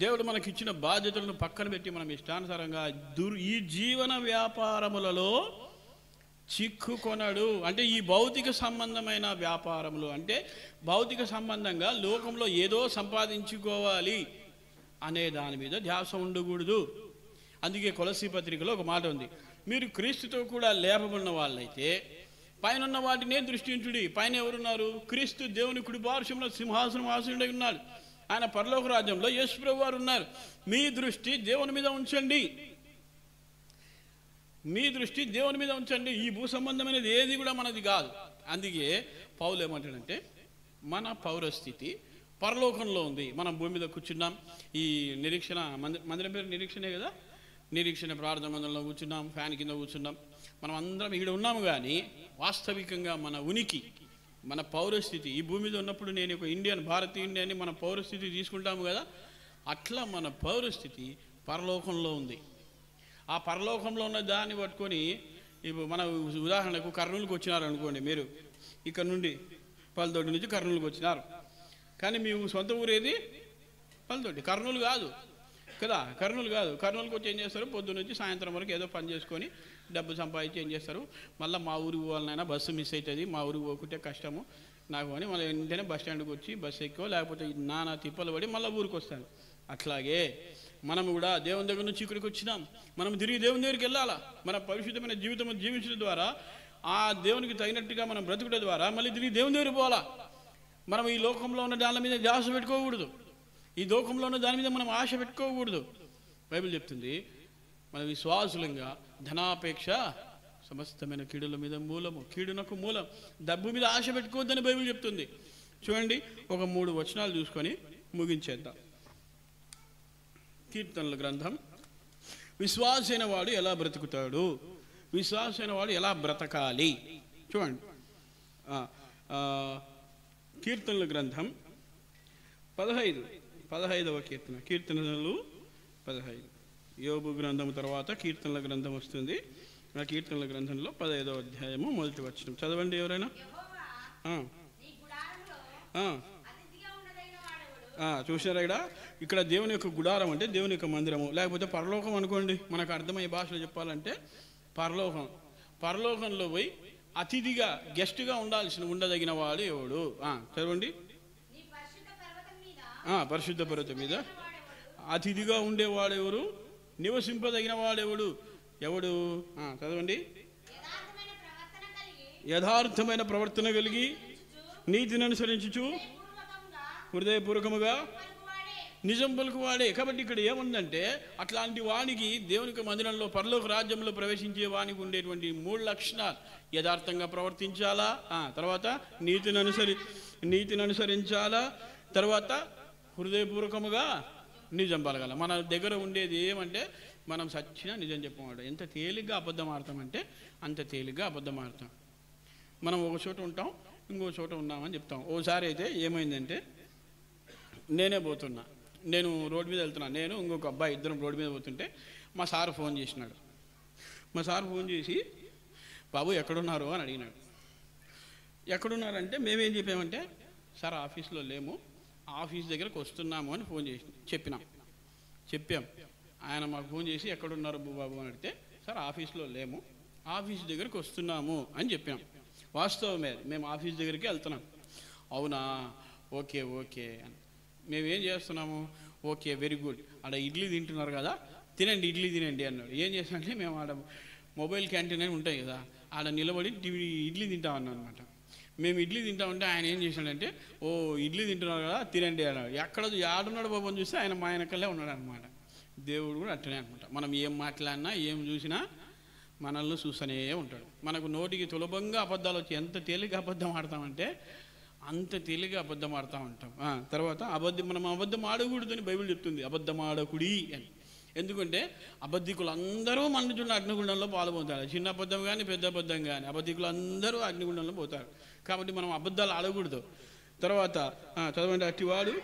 దేవుడు మనకిచ్చిన బాధ్యతలను పక్కన పెట్టి మనం ఇష్టానుసారంగా ఈ జీవన వ్యాపారములలో చిక్కుకొనడు. అంటే ఈ భౌతిక సంబంధమైన వ్యాపారములు, అంటే భౌతిక సంబంధంగా లోకంలో ఏదో సంపాదించుకోవాలి అనే దాని మీద ధ్యాస ఉండకూడదు. అందుకే కొలసీ పత్రికలో ఒక మాట ఉంది, మీరు క్రీస్తుతో కూడా లేపబడిన వాళ్ళైతే పైన వాటినే దృష్టించుడి. పైన ఎవరున్నారు? క్రీస్తు దేవుని కుడి పార్శ్వమున సింహాసనం ఆసీనుడై ఉన్నాడు. ఆయన పరలోక రాజ్యంలో యేసు ప్రభు వారు ఉన్నారు. మీ దృష్టి దేవుని మీద ఉంచండి, మీ దృష్టి దేవుని మీద ఉంచండి. ఈ భూ సంబంధమైనది ఏది కూడా మనది కాదు. అందుకే పౌలు ఏమంటాడంటే మన పౌరస్థితి పరలోకంలో ఉంది. మనం భూమి మీద కూర్చున్నాం. ఈ నిరీక్షణ మందిరం పేరు నిరీక్షణే కదా, నిరీక్షణ ప్రార్థన మందిరంలో కూర్చున్నాం, ఫ్యాన్ కింద కూర్చున్నాం. మనం అందరం ఇక్కడ ఉన్నాము. కానీ వాస్తవికంగా మన ఉనికి, మన పౌరస్థితి ఈ భూమి మీద ఉన్నప్పుడు నేను ఒక ఇండియన్, భారతీయ ఇండియన్ మన పౌరస్థితి తీసుకుంటాము కదా, అట్లా మన పౌరస్థితి పరలోకంలో ఉంది. ఆ పరలోకంలో ఉన్న దాన్ని పట్టుకొని ఇప్పుడు మన ఉదాహరణకు కర్నూలుకి వచ్చినారు అనుకోండి. మీరు ఇక్కడ నుండి పల్లెదొడ్డి నుంచి కర్నూలుకి వచ్చినారు. కానీ మీ సొంత ఊరేది పల్లెదొడ్డి, కర్నూలు కాదు కదా, కర్నూలు కాదు. కర్నూలుకి వచ్చి ఏం చేస్తారు, పొద్దున్న నుంచి సాయంత్రం వరకు ఏదో పని చేసుకొని డబ్బు సంపాదించి ఏం చేస్తారు, మళ్ళీ మా ఊరికి పోవాలనైనా బస్సు మిస్ అవుతుంది, మా ఊరికి పోకుంటే కష్టము నాకు అని మళ్ళీ వెంటనే బస్ స్టాండ్కి వచ్చి బస్సు ఎక్కువ లేకపోతే నానా తిప్పలు పడి మళ్ళీ ఊరికి వస్తాను. అట్లాగే మనం కూడా దేవుని దగ్గర నుంచి ఇక్కడికి వచ్చినాం. మనం తిరిగి దేవుని దగ్గరికి వెళ్ళాలా. మన పరిశుద్ధమైన జీవితం జీవించడం ద్వారా, ఆ దేవునికి తగినట్టుగా మనం బ్రతుకుట ద్వారా మళ్ళీ తిరిగి దేవుని దగ్గరికి పోవాలా. మనం ఈ లోకంలో ఉన్న దాని మీద ధ్యాస పెట్టుకోకూడదు, ఈ లోకంలో ఉన్న దాని మీద మనం ఆశ పెట్టుకోకూడదు. బైబిల్ చెప్తుంది మన విశ్వాసులంగా ధనాపేక్ష సమస్తమైన కీడుల మీద మూలము, కీడునకు మూలం. డబ్బు మీద ఆశ పెట్టుకోవద్దని బైబిల్ చెప్తుంది. చూడండి, ఒక 3 వచనాలు చూసుకొని ముగించేద్దాం. కీర్తనల గ్రంథం. విశ్వాసైన వాడు ఎలా బ్రతుకుతాడు, విశ్వాసైన వాడు ఎలా బ్రతకాలి చూడండి. కీర్తనల గ్రంథం 15వ కీర్తన, కీర్తనలు 15. యోబు గ్రంథం తర్వాత కీర్తనల గ్రంథం వస్తుంది. ఆ కీర్తనల గ్రంథంలో 15వ అధ్యాయము మొదటి వచనం చదవండి ఎవరైనా. చూసారా, ఇక్కడ దేవుని యొక్క గుడారం అంటే దేవుని యొక్క మందిరము, లేకపోతే పరలోకం అనుకోండి. మనకు అర్థమయ్యే భాషలో చెప్పాలంటే పరలోకం. పరలోకంలో పోయి అతిథిగా గెస్ట్గా ఉండదగిన వాడు ఎవడు? చదవండి. పరిశుద్ధ పర్వతం మీద అతిథిగా ఉండేవాడు ఎవరు? నివసింపదగిన వాడెవడు? ఎవడు? చదవండి. యథార్థమైన ప్రవర్తన కలిగి నీతిని అనుసరించుచు హృదయపూర్వకముగా నిజం పలుకువాడే. కాబట్టి ఇక్కడ ఏముందంటే అట్లాంటి వానికి దేవునికి మందిరంలో పరలోక రాజ్యంలో ప్రవేశించే వానికి ఉండేటువంటి 3 లక్షణాలు. యథార్థంగా ప్రవర్తించాలా, తర్వాత నీతిని అనుసరించాలా, తర్వాత హృదయపూర్వకముగా నిజం పలకాల. మన దగ్గర ఉండేది ఏమంటే మనం సచ్చినా నిజం చెప్పమాట. ఎంత తేలిగ్గా అబద్ధం ఆడతామంటే అంత తేలిగ్గా అబద్ధం ఆడతాం. మనం ఒక చోట ఉంటాం, ఇంకో చోట ఉన్నామని చెప్తాం. ఓసారి అయితే ఏమైందంటే నేను రోడ్డు మీద వెళ్తున్నాను, నేను ఇంకొక అబ్బాయి ఇద్దరం రోడ్డు మీద పోతుంటే మా సార్ ఫోన్ చేసినాడు. మా సార్ ఫోన్ చేసి బాబు ఎక్కడున్నారు అని అడిగినాడు. ఎక్కడున్నారంటే మేమేం చెప్పామంటే సార్ ఆఫీస్లో లేము, ఆఫీస్ దగ్గరకు వస్తున్నాము అని ఫోన్ చేసి చెప్పాం. ఆయన మాకు ఫోన్ చేసి ఎక్కడున్నారు బాబు అని అడిగితే సార్ ఆఫీస్లో లేము, ఆఫీస్ దగ్గరికి వస్తున్నాము అని చెప్పాం. వాస్తవమే, మేము ఆఫీస్ దగ్గరికి వెళ్తున్నాం. అవునా, ఓకే అని మేమేం చేస్తున్నాము, ఓకే వెరీ గుడ్, ఆడ ఇడ్లీ తింటున్నారు కదా, తినండి ఇడ్లీ తినండి అన్నాడు. ఏం చేస్తామంటే మేము ఆడ మొబైల్ క్యాంటీన్ అని ఉంటాయి కదా, ఆడ నిలబడి ఇడ్లీ తింటామన్నాం అనమాట. మేము ఇడ్లీ తింటామంటే ఆయన ఏం చేశాడంటే ఓ ఇడ్లీ తింటున్నారు కదా తినండి అన్నాడు. ఎక్కడ ఆడున్నాడు బాబు అని చూస్తే ఆయన మా వెనకల్లే ఉన్నాడు అనమాట. దేవుడు కూడా అట్టనే అనమాట. మనం ఏం మాట్లాడినా ఏం చూసినా మనల్ని చూస్తూనే ఉంటాడు. మనకు నోటికి సులభంగా అబద్ధాలు వచ్చి ఎంత తేలిక అబద్ధం ఆడతామంటే అంత తేలిక అబద్ధం ఆడుతూ ఉంటాం. తర్వాత మనం అబద్ధం ఆడకూడదని బైబిల్ చెప్తుంది, అబద్ధం ఆడకుడి అని. ఎందుకంటే అబద్ధికులు అందరూ మండుచున్న అగ్నిగుండంలో పాల్పొందుతారు. చిన్న అబద్ధం కానీ పెద్ద అబద్ధం కానీ అబద్ధికులు అందరూ అగ్నిగుండంలో పోతారు. కాబట్టి మనం అబద్ధాలు ఆడకూడదు. తర్వాత చదవండి, అట్టివాడు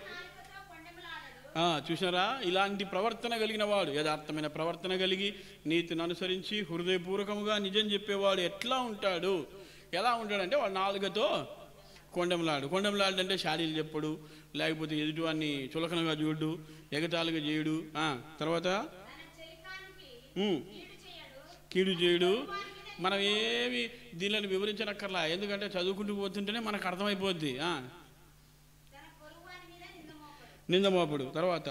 చూసారా, ఇలాంటి ప్రవర్తన కలిగిన వాడు, యథార్థమైన ప్రవర్తన కలిగి నీతిని అనుసరించి హృదయపూర్వకముగా నిజం చెప్పేవాడు ఎట్లా ఉంటాడు? ఎలా ఉంటాడంటే వాడు నాలుగతో కొండెంలాడంటే షాడీలు చెప్పడు, లేకపోతే ఎదుటివాడిని చులకనగా చూడు, ఎగతాళిగా చేయడు, తర్వాత కీడు చేయడు. మనం ఏమి దీనిని వివరించనక్కర్లా, ఎందుకంటే చదువుకుంటూ పోతుంటేనే మనకు అర్థమైపోద్ది. నిందమోపుడు. తర్వాత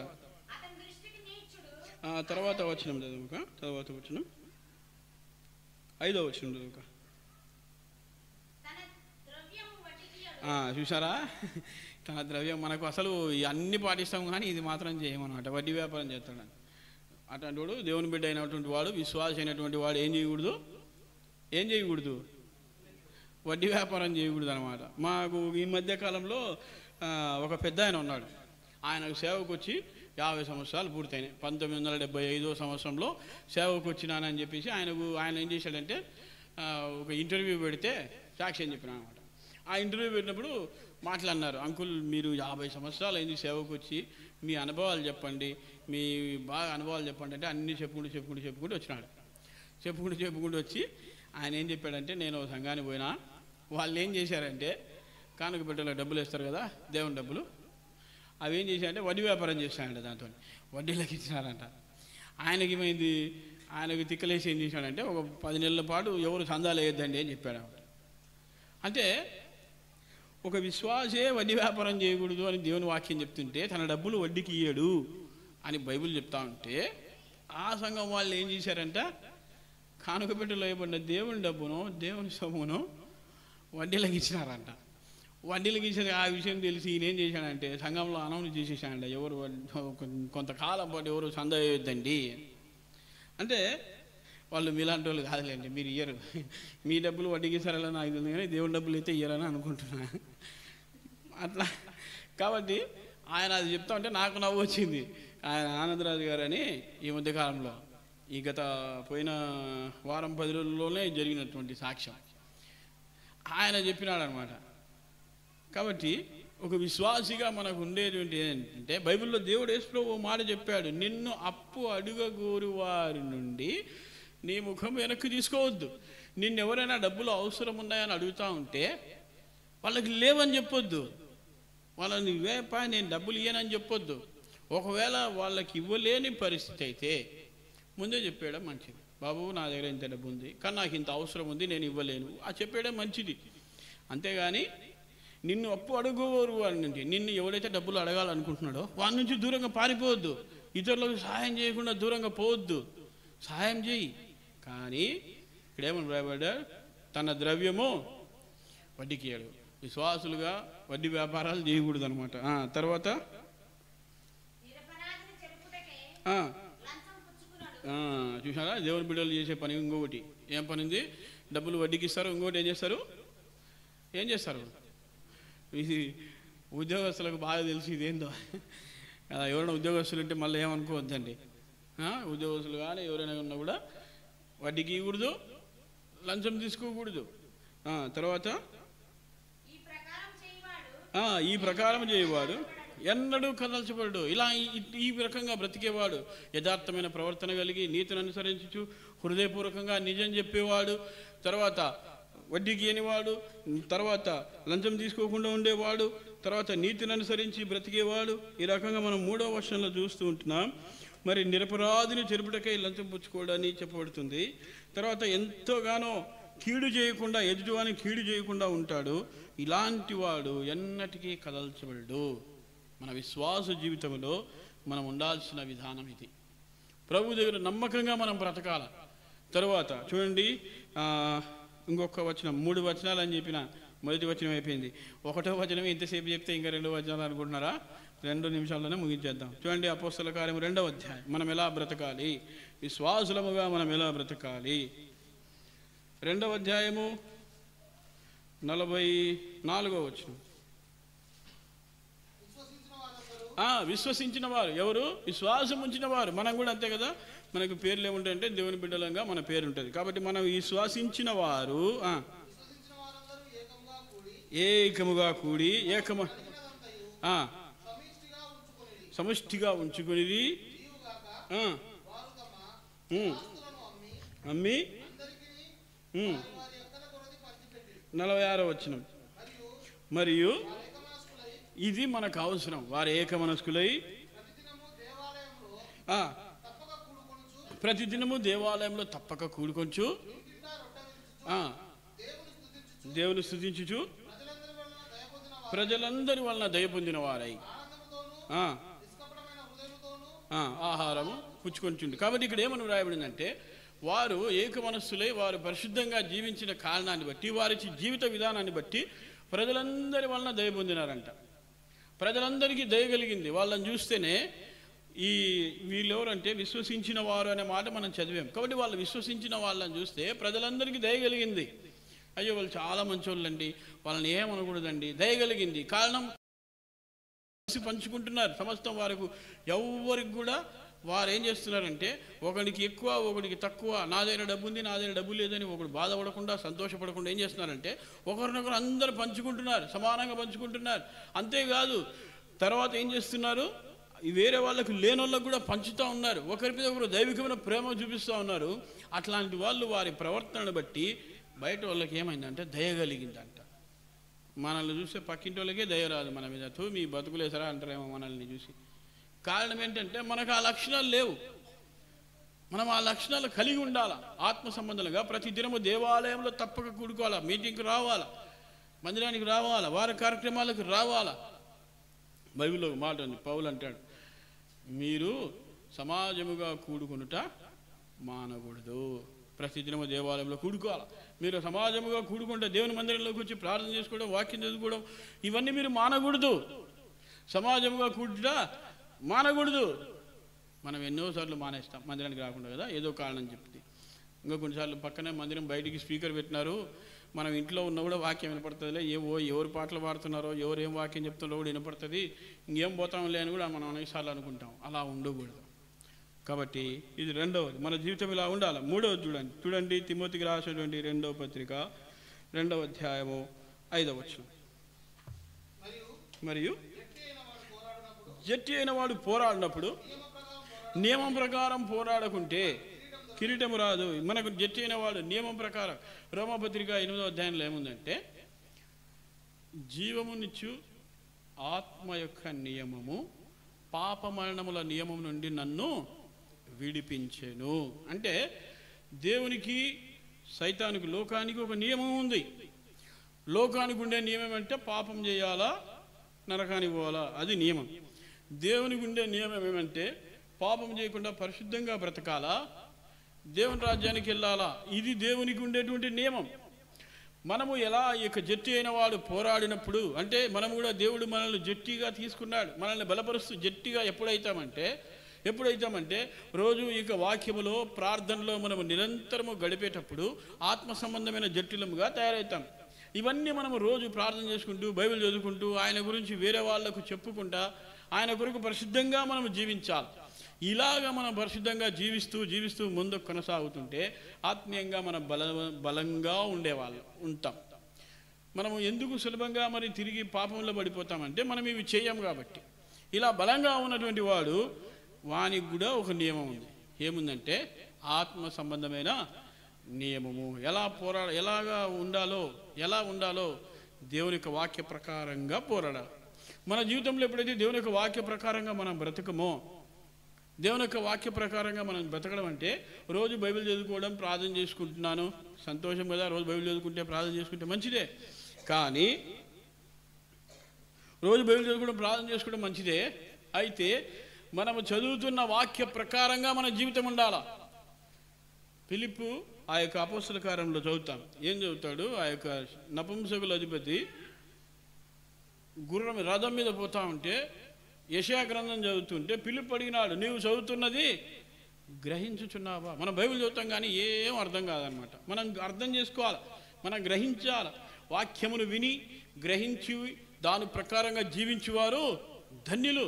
వచనం చదువుక, తర్వాత వచనం 5వ వచనం చదువుక. చూసారా, తన ద్రవ్యం మనకు అసలు అన్ని పాటిస్తాం కానీ ఇది మాత్రం చేయమన్నమాట. వడ్డీ వ్యాపారం చేస్తాడు. అటువంటి వాడు దేవుని బిడ్డ అయినటువంటి వాడు, విశ్వాస అయినటువంటి వాడు ఏం చేయకూడదు? వడ్డీ వ్యాపారం చేయకూడదు అనమాట. మాకు ఈ మధ్యకాలంలో ఒక పెద్ద ఆయన ఉన్నాడు. ఆయనకు సేవకు వచ్చి 50 సంవత్సరాలు పూర్తయినాయి. 1975 సంవత్సరంలో సేవకు వచ్చినానని చెప్పేసి ఆయన ఏం చేశాడంటే ఒక ఇంటర్వ్యూ పెడితే సాక్ష్యం చెప్పిన అనమాట. ఆ ఇంటర్వ్యూ పెట్టినప్పుడు మాట్లాడినారు, అంకుల్ మీరు 50 సంవత్సరాలు అయింది సేవకు వచ్చి, మీ అనుభవాలు చెప్పండి, మీ బాగా అనుభవాలు చెప్పండి అంటే అన్నీ చెప్పుకుంటూ వచ్చినాడు. చెప్పుకుంటూ వచ్చి ఆయన ఏం చెప్పాడంటే, నేను సంఘానికి పోయినా, వాళ్ళు ఏం చేశారంటే కానుక పెట్టెలో డబ్బులు వేస్తారు కదా, దేవుని డబ్బులు, అవి ఏం చేశారంటే వడ్డీ వ్యాపారం చేశాడంట. దాంతో వడ్డీలకు ఇచ్చినారంట. ఆయనకు తిక్కలేసి ఏం చేశాడంటే ఒక 10 నెలల పాటు ఎవరు సందాలు వేయొద్దండి అని చెప్పాడు. అంటే ఒక విశ్వాసే వడ్డీ వ్యాపారం చేయకూడదు అని దేవుని వాక్యం చెప్తుంటే, తన డబ్బులు వడ్డీకి ఇయ్యడు అని బైబిల్ చెప్తా ఉంటే, ఆ సంఘం వాళ్ళు ఏం చేశారంట, కానుక పెట్టెలో వేయబడిన దేవుని డబ్బును, దేవుని సొమ్మును వడ్డీలకు ఇచ్చినారంట. వడ్డీలకు ఇచ్చిన ఆ విషయం తెలిసి ఈయన ఏం చేశాడంటే సంఘంలో అనౌన్స్ చేసేసాడంట, ఎవరు కొంతకాలం పాటు ఎవరు సంద వేయొద్దండి. అంటే వాళ్ళు మీలాంటి వాళ్ళు కాదులేండి, మీరు ఇయ్యరు, మీ డబ్బులు వడ్డీకి ఇస్తారని నాకు తెలియదు కానీ దేవుని డబ్బులు అయితే ఇయ్యరని అనుకుంటున్నా. అట్లా కాబట్టి ఆయన అది చెప్తా ఉంటే నాకు నవ్వు వచ్చింది. ఆయన ఆనందరాజు గారు అని ఈ మధ్యకాలంలో ఈ గత పోయిన వారం 10 రోజుల్లోనే జరిగినటువంటి సాక్ష్యం ఆయన చెప్పినాడు అనమాట. కాబట్టి ఒక విశ్వాసిగా మనకు ఉండేటువంటి ఏంటంటే, బైబిల్లో దేవుడు యేసుప్రభువు ఓ మాట చెప్పాడు, నిన్ను అప్పు అడుగగోరు వారి నుండి నీ ముఖం వెనక్కి తీసుకోవద్దు. నిన్నెవరైనా డబ్బులు అవసరం ఉన్నాయని అడుగుతూ ఉంటే వాళ్ళకి లేవని చెప్పొద్దు, వాళ్ళని వేపా నేను డబ్బులు ఇయ్యనని చెప్పొద్దు. ఒకవేళ వాళ్ళకి ఇవ్వలేని పరిస్థితి అయితే ముందే చెప్పేయడం మంచిది. బాబు నా దగ్గర ఇంత డబ్బు ఉంది కానీ నాకు ఇంత అవసరం ఉంది, నేను ఇవ్వలేను, ఆ చెప్పేయడం మంచిది. అంతేగాని నిన్ను అప్పు అడుగుకోరు వారి నుండి, నిన్ను ఎవడైతే డబ్బులు అడగాలనుకుంటున్నాడో వారి నుంచి దూరంగా పారిపోవద్దు, ఇతరులకు సహాయం చేయకుండా దూరంగా పోవద్దు, సహాయం చేయి. కానీ ఇక్కడేమని రాయబడ్డాడు, తన ద్రవ్యము వడ్డీకి ఇయ్యడు. విశ్వాసులుగా వడ్డీ వ్యాపారాలు చేయకూడదు అనమాట. తర్వాత చూసారా దేవుని బిడ్డలు చేసే పని ఇంకొకటి ఏం పని ఉంది, డబ్బులు వడ్డీకి ఇస్తారు, ఇంకొకటి ఏం చేస్తారు ఇది ఉద్యోగస్తులకు బాగా తెలిసి ఇదేందో కదా. ఎవరైనా ఉద్యోగస్తులు ఉంటే మళ్ళీ ఏమనుకోవద్దండి, ఉద్యోగస్తులు కానీ ఎవరైనా ఉన్నా కూడా వడ్డీకి ఇవ్వకూడదు, లంచం తీసుకోకూడదు. తర్వాత ఈ ప్రకారం చేయవాడు ఎన్నడూ కదల్చబడు. ఇలా ఈ రకంగా బ్రతికేవాడు యథార్థమైన ప్రవర్తన కలిగి నీతిని అనుసరించు, హృదయపూర్వకంగా నిజం చెప్పేవాడు, తర్వాత వడ్డీకి ఇయ్యనివాడు, తర్వాత లంచం తీసుకోకుండా ఉండేవాడు, తర్వాత నీతిని అనుసరించి బ్రతికేవాడు. ఈ రకంగా మనం 3వ వచనంలో చూస్తూ ఉంటున్నాం. మరి నిరపరాధిని చెరుపుటకై లంచం పుచ్చుకోవడాన్ని చెప్పబడుతుంది. తర్వాత ఎంతోగానో కీడు చేయకుండా, ఎదుటివాని కీడు చేయకుండా ఉంటాడు. ఇలాంటి వాడు ఎన్నటికీ కదల్చబడు. మన విశ్వాస జీవితంలో మనం ఉండాల్సిన విధానం ఇది. ప్రభు దగ్గర నమ్మకంగా మనం బ్రతకాల. తరువాత చూడండి, ఇంకొక వచనం, 3 వచనాలు అని చెప్పిన, మొదటి వచనం అయిపోయింది. 1వ వచనం ఇంతసేపు చెప్తే ఇంకా 2 వచనాలు అనుకుంటున్నారా? 2 నిమిషాల్లోనే ముగించేద్దాం. చూడండి, అపోస్తల కార్యం 2వ అధ్యాయం. మనం ఎలా బ్రతకాలి, విశ్వాసులముగా మనం ఎలా బ్రతకాలి. 2వ అధ్యాయము 44వ వచనం. విశ్వసించిన వారు ఎవరు? విశ్వాసం ఉంచిన వారు. మనం కూడా అంతే కదా, మనకు పేర్లు ఏముంటాయంటే దేవుని బిడ్డలంగా మన పేరు ఉంటుంది. కాబట్టి మనం విశ్వసించిన వారు ఏకముగా కూడి సమిష్టిగా ఉంచుకుని అమ్మి 46వ వచనం. మరియు ఇది మనకు అవసరం, వారు ఏకమనస్కులై ప్రతిదినము దేవాలయంలో తప్పక కూడుకొంచు, దేవుని స్తుతించుచు ప్రజలందరి వలన దయ పొందిన వారై ఆహారము పుచ్చుకొంచుండు. కాబట్టి ఇక్కడ ఏమని రాయబడిందంటే, వారు ఏక మనస్సులై వారు పరిశుద్ధంగా జీవించిన కారణాన్ని బట్టి, వారి జీవిత విధానాన్ని బట్టి ప్రజలందరి వలన దయ పొందినారంట. ప్రజలందరికీ దయ కలిగింది. వాళ్ళని చూస్తేనే వీళ్ళు ఎవరంటే విశ్వసించిన వారు అనే మాట మనం చదివాం. కాబట్టి వాళ్ళు విశ్వసించిన వాళ్ళని చూస్తే ప్రజలందరికీ దయ కలిగింది. అయ్యో వాళ్ళు చాలా మంచోళ్ళండి, వాళ్ళని ఏమనకూడదండి, దయ కలిగింది. కారణం పంచుకుంటున్నారు సమస్తం వారికి. ఎవరికి కూడా వారు ఏం చేస్తున్నారంటే ఒకడికి ఎక్కువ ఒకడికి తక్కువ, నా దగ్గర డబ్బు ఉంది నా దగ్గర డబ్బు లేదని ఒకడు బాధపడకుండా సంతోషపడకుండా ఏం చేస్తున్నారంటే ఒకరినొకరు అందరూ పంచుకుంటున్నారు, సమానంగా పంచుకుంటున్నారు. అంతేకాదు తర్వాత ఏం చేస్తున్నారు, వేరే వాళ్ళకు లేని వాళ్ళకు కూడా పంచుతూ ఉన్నారు. ఒకరి మీద ఒకరు దైవికమైన ప్రేమ చూపిస్తూ ఉన్నారు. అట్లాంటి వాళ్ళు వారి ప్రవర్తనను బట్టి బయట వాళ్ళకి ఏమైందంటే దయ కలిగిందంట. మనల్ని చూస్తే పక్కింటి వాళ్ళకే దయ రాదు మన మీద, మీ బతుకులేసరా అంటారేమో మనల్ని చూసి. కారణం ఏంటంటే మనకు ఆ లక్షణాలు లేవు. మనం ఆ లక్షణాలు కలిగి ఉండాలా. ఆత్మ సంబంధాలుగా ప్రతి దినము దేవాలయంలో తప్పక కూడుకోవాలా, మీటింగ్కి రావాలా, మందిరానికి రావాలా, వారి కార్యక్రమాలకు రావాలా. బైబిల్లో మాట ఉంది, పౌలు అంటాడు, మీరు సమాజముగా కూడుకొనుట మానకూడదు. ప్రతిదినము దేవాలయంలో కూడుకోవాలి. మీరు సమాజముగా కూడుకుంటే దేవుని మందిరంలోకి వచ్చి ప్రార్థన చేసుకోవడం, వాక్యం చదువుకోవడం, ఇవన్నీ మీరు మానకూడదు. సమాజముగా కూడుట మానకూడదు. మనం ఎన్నోసార్లు మానేస్తాం మందిరానికి రాకుండా కదా, ఏదో కారణం చెప్తే. ఇంకా కొన్నిసార్లు పక్కనే మందిరం బయటికి స్పీకర్ పెట్టినారు, మనం ఇంట్లో ఉన్న కూడా వాక్యం వినపడుతుందిలే, ఎవరు పాటలు పాడుతున్నారో ఎవరు ఏం వాక్యం చెప్తున్నారో కూడా వినపడుతుంది, ఇంకేం పోతాంలే అని కూడా మనం అనేకసార్లు అనుకుంటాం. అలా ఉండకూడదు. కాబట్టి ఇది రెండవది, మన జీవితం ఇలా ఉండాలి. మూడవది చూడండి తిమోతికి రాసినటువంటి 2వ పత్రిక 2వ అధ్యాయము 5వ వచనం. మరియు జట్టి అయిన వాడు పోరాడినప్పుడు నియమం ప్రకారం పోరాడకుంటే కిరీటము రాదు. మనకు జట్టి అయిన వాడు నియమం ప్రకారం, రోమపత్రిక 8వ అధ్యాయంలో ఏముందంటే, జీవమునిచ్చు ఆత్మ యొక్క నియమము పాప మరణముల నియమం నుండి నన్ను విడిపించెను. అంటే దేవునికి సైతానికి లోకానికి ఒక నియమం ఉంది. లోకానికి ఉండే నియమం అంటే పాపం చేయాలా, నరకానికి పోవాలా, అది నియమం. దేవునికి ఉండే నియమం ఏమంటే పాపం చేయకుండా పరిశుద్ధంగా బ్రతకాలా, దేవుని రాజ్యానికి వెళ్ళాలా. ఇది దేవునికి ఉండేటువంటి నియమం. మనము ఎలా జట్టి అయిన వాడు పోరాడినప్పుడు అంటే మనం కూడా దేవుడు మనల్ని జట్టిగా తీసుకున్నాడు. మనల్ని బలపరుస్తూ జట్టిగా ఎప్పుడైతామంటే రోజు వాక్యములో ప్రార్థనలో మనము నిరంతరము గడిపేటప్పుడు ఆత్మ సంబంధమైన జట్టిలముగా తయారవుతాం. ఇవన్నీ మనము రోజు ప్రార్థన చేసుకుంటూ బైబిల్ చదువుకుంటూ ఆయన గురించి వేరే వాళ్లకు చెప్పుకుంటా ఆయన కొరకు పరిశుద్ధంగా మనం జీవించాలి. ఇలాగ మనం పరిశుద్ధంగా జీవిస్తూ ముందుకు కొనసాగుతుంటే ఆత్మీయంగా మనం బలంగా ఉండేవాళ్ళు ఉంటాం. మనము ఎందుకు సులభంగా మరి తిరిగి పాపంలో పడిపోతామంటే మనం ఇవి చేయం కాబట్టి. ఇలా బలంగా ఉన్నటువంటి వాడు వానికి కూడా ఒక నియమం ఉంది. ఏముందంటే ఆత్మ సంబంధమైన నియమము. ఎలా ఉండాలో దేవుని యొక్క వాక్య ప్రకారంగా పోరాడాలి. మన జీవితంలో ఎప్పుడైతే దేవుని యొక్క వాక్య ప్రకారంగా మనం బ్రతకమో, దేవుని యొక్క వాక్య ప్రకారంగా మనం బ్రతకడం అంటే రోజు బైబిల్ చదువుకోవడం, ప్రార్థన చేసుకుంటున్నాను, సంతోషం కదా, రోజు బైబిల్ చదువుకుంటే ప్రార్థన చేసుకుంటే మంచిదే. కానీ రోజు బైబిల్ చదువుకోవడం ప్రార్థన చేసుకోవడం మంచిదే. అయితే మనము చదువుతున్న వాక్య ప్రకారంగా మన జీవితం ఉండాలా. ఫిలిప్పు ఆ యొక్క అపోస్తల కార్యంలో చదువుతాం. ఏం చదువుతాడు, ఆ యొక్క నపుంసకుల అధిపతి గుర్రం రథం మీద పోతా ఉంటే యెషయా గ్రంథం చదువుతుంటే ఫిలిప్పు అడిగినాడు, నీవు చదువుతున్నది గ్రహించుచున్నావా? మనం బైబిల్ చదువుతాం కానీ ఏం అర్థం కాదనమాట. మనం అర్థం చేసుకోవాలి, మనం గ్రహించాలి. వాక్యమును విని గ్రహించి దాని ప్రకారంగా జీవించేవారు ధన్యులు.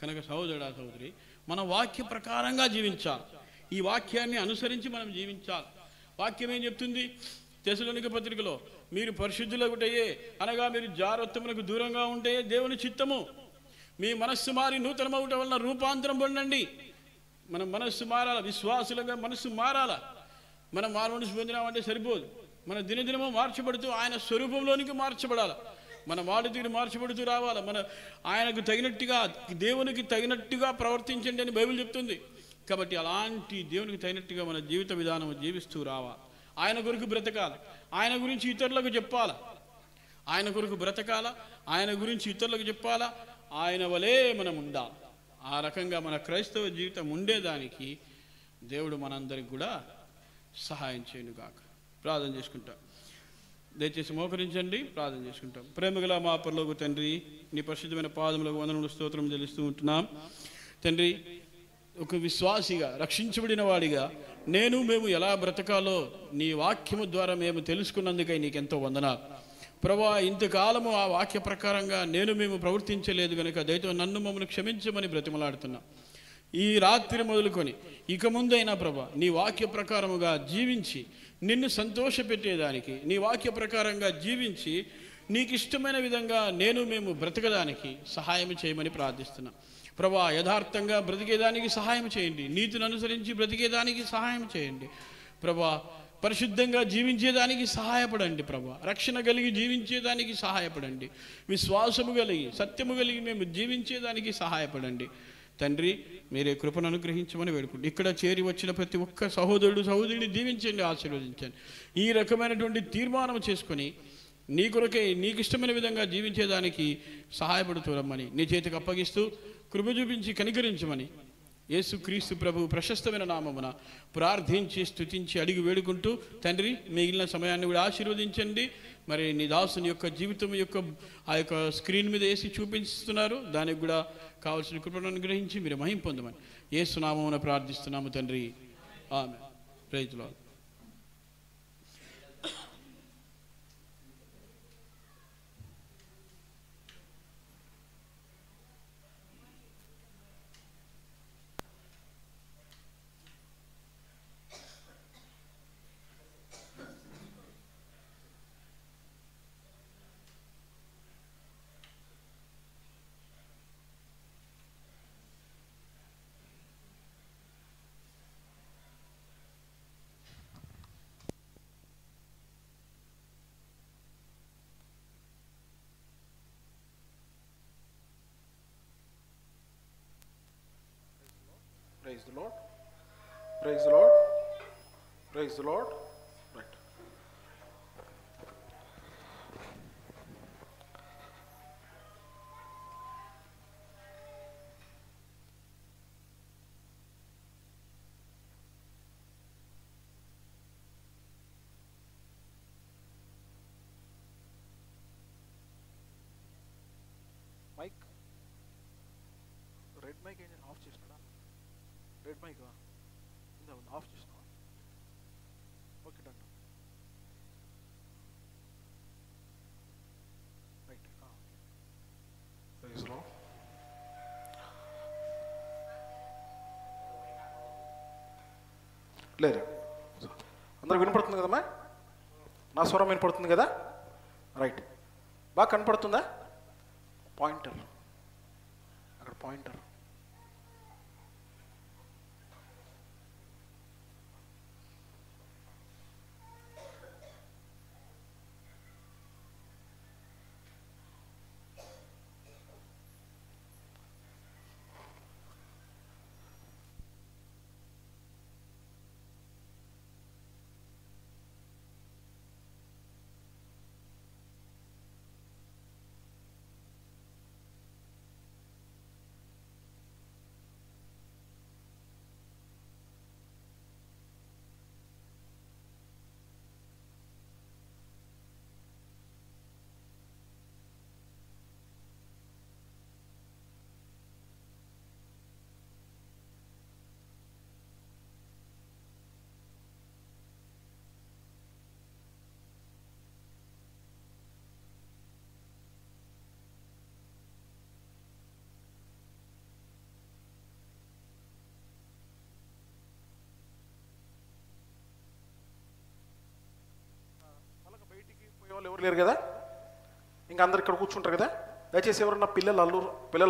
కనుక సహోదరుడా సహోదరి, మన వాక్య ప్రకారంగా జీవించాలి. ఈ వాక్యాన్ని అనుసరించి మనం జీవించాలి. వాక్యం ఏం చెప్తుంది? తెసలోనిక పత్రికలో మీరు పరిశుద్ధులగుటయే అనగా మీరు జారత్వములకు దూరంగా ఉంటే దేవుని చిత్తము. మీ మనస్సు మారి నూతనమవుట వలన రూపాంతరం పొందండి. మన మనస్సు మారాల, విశ్వాసులుగా మనస్సు మారాల. మనం మారు మనసు పొందినామంటే సరిపోదు. మన దినదినము మార్చబడుతూ ఆయన స్వరూపంలోనికి మార్చబడాలి. మన మాట తీరు మార్చబడుతూ రావాలి. ఆయనకు తగినట్టుగా, దేవునికి తగినట్టుగా ప్రవర్తించండి అని బైబిల్ చెప్తుంది. కాబట్టి అలాంటి దేవునికి తగినట్టుగా మన జీవిత విధానం జీవిస్తూ రావాలి. ఆయన కొరకు బ్రతకాలి, ఆయన గురించి ఇతరులకు చెప్పాలా, ఆయన కొరకు బ్రతకాల, ఆయన గురించి ఇతరులకు చెప్పాలా, ఆయన వలే మనం ఉండాలి. ఆ రకంగా మన క్రైస్తవ జీవితం ఉండేదానికి దేవుడు మనందరికి కూడా సహాయం చేయనుగాక. ప్రార్థన చేసుకుంటాం. దయచేసి మోకరించండి, ప్రార్థన చేసుకుంటాం. ప్రేమగల మా పరలోక తండ్రి, నీ పరిశుద్ధమైన పాదములకు వందనములు స్తోత్రం చెల్లిస్తూ ఉంటున్నాం. తండ్రి, ఒక విశ్వాసిగా, రక్షించబడిన వాడిగా మేము ఎలా బ్రతకాలో నీ వాక్యము ద్వారా మేము తెలుసుకున్నందుకై నీకెంతో వందనాలు ప్రభువా. ఇంతకాలము ఆ వాక్య ప్రకారంగా మేము ప్రవర్తించలేదు కనుక దయతో నన్ను మమ్మల్ని క్షమించమని బ్రతిమలాడుతున్నాం. ఈ రాత్రి మొదలుకొని ఇక ముందైనా ప్రభా నీ వాక్య ప్రకారముగా జీవించి నిన్ను సంతోషపెట్టేదానికి, నీ వాక్య ప్రకారంగా జీవించి నీకు ఇష్టమైన విధంగా మేము బ్రతకడానికి సహాయం చేయమని ప్రార్థిస్తున్నాం ప్రభా. యథార్థంగా బ్రతికేదానికి సహాయం చేయండి, నీతిని అనుసరించి బ్రతికేదానికి సహాయం చేయండి ప్రభా. పరిశుద్ధంగా జీవించేదానికి సహాయపడండి ప్రభా. రక్షణ కలిగి జీవించేదానికి సహాయపడండి, విశ్వాసము కలిగి సత్యము కలిగి మేము జీవించేదానికి సహాయపడండి తండ్రి. మీరే కృపను అనుగ్రహించమని వేడుకుంటూ ఇక్కడ చేరి వచ్చిన ప్రతి ఒక్క సహోదరుడు సహోదరుని దీవించండి, ఆశీర్వదించండి. ఈ రకమైనటువంటి తీర్మానం చేసుకొని నీ కొరకే నీకు ఇష్టమైన విధంగా జీవించేదానికి సహాయపడుతురమ్మని నీ చేతికి అప్పగిస్తూ కృప చూపించి కనికరించమని యేసుక్రీస్తు ప్రభు ప్రశస్తమైన నామమున ప్రార్థించి స్తుతించి అడిగి వేడుకుంటూ తండ్రి మిగిలిన సమయాన్ని కూడా ఆశీర్వదించండి. మరి నీ దాసుని యొక్క జీవితం యొక్క ఆ యొక్క స్క్రీన్ మీద వేసి చూపిస్తున్నారు, దానికి కూడా కావాల్సిన కృపను అనుగ్రహించి మీరు మహిమ పొందమని యేసు నామమున ప్రార్థిస్తున్నాము తండ్రి, amen. Praise Lord. Praise the Lord. Praise the Lord. Praise the Lord. Right. Mic. Red mic engine off చేస్తాడా? రెడ్ మైక్ ఉందా? ఆఫ్ చేసినా? Okay, done. Right. Praise lord. లేదు, అందరూ వినపడుతుంది కదమ్మా? నా స్వరం వినపడుతుంది కదా? రైట్. బాగా కనపడుతుందా? పాయింటర్ అక్కడ, పాయింటర్. వాళ్ళు ఎవరు లేరు కదా, ఇంకా అందరు ఇక్కడ కూర్చుంటారు కదా. దయచేసి ఎవరన్నా పిల్లలు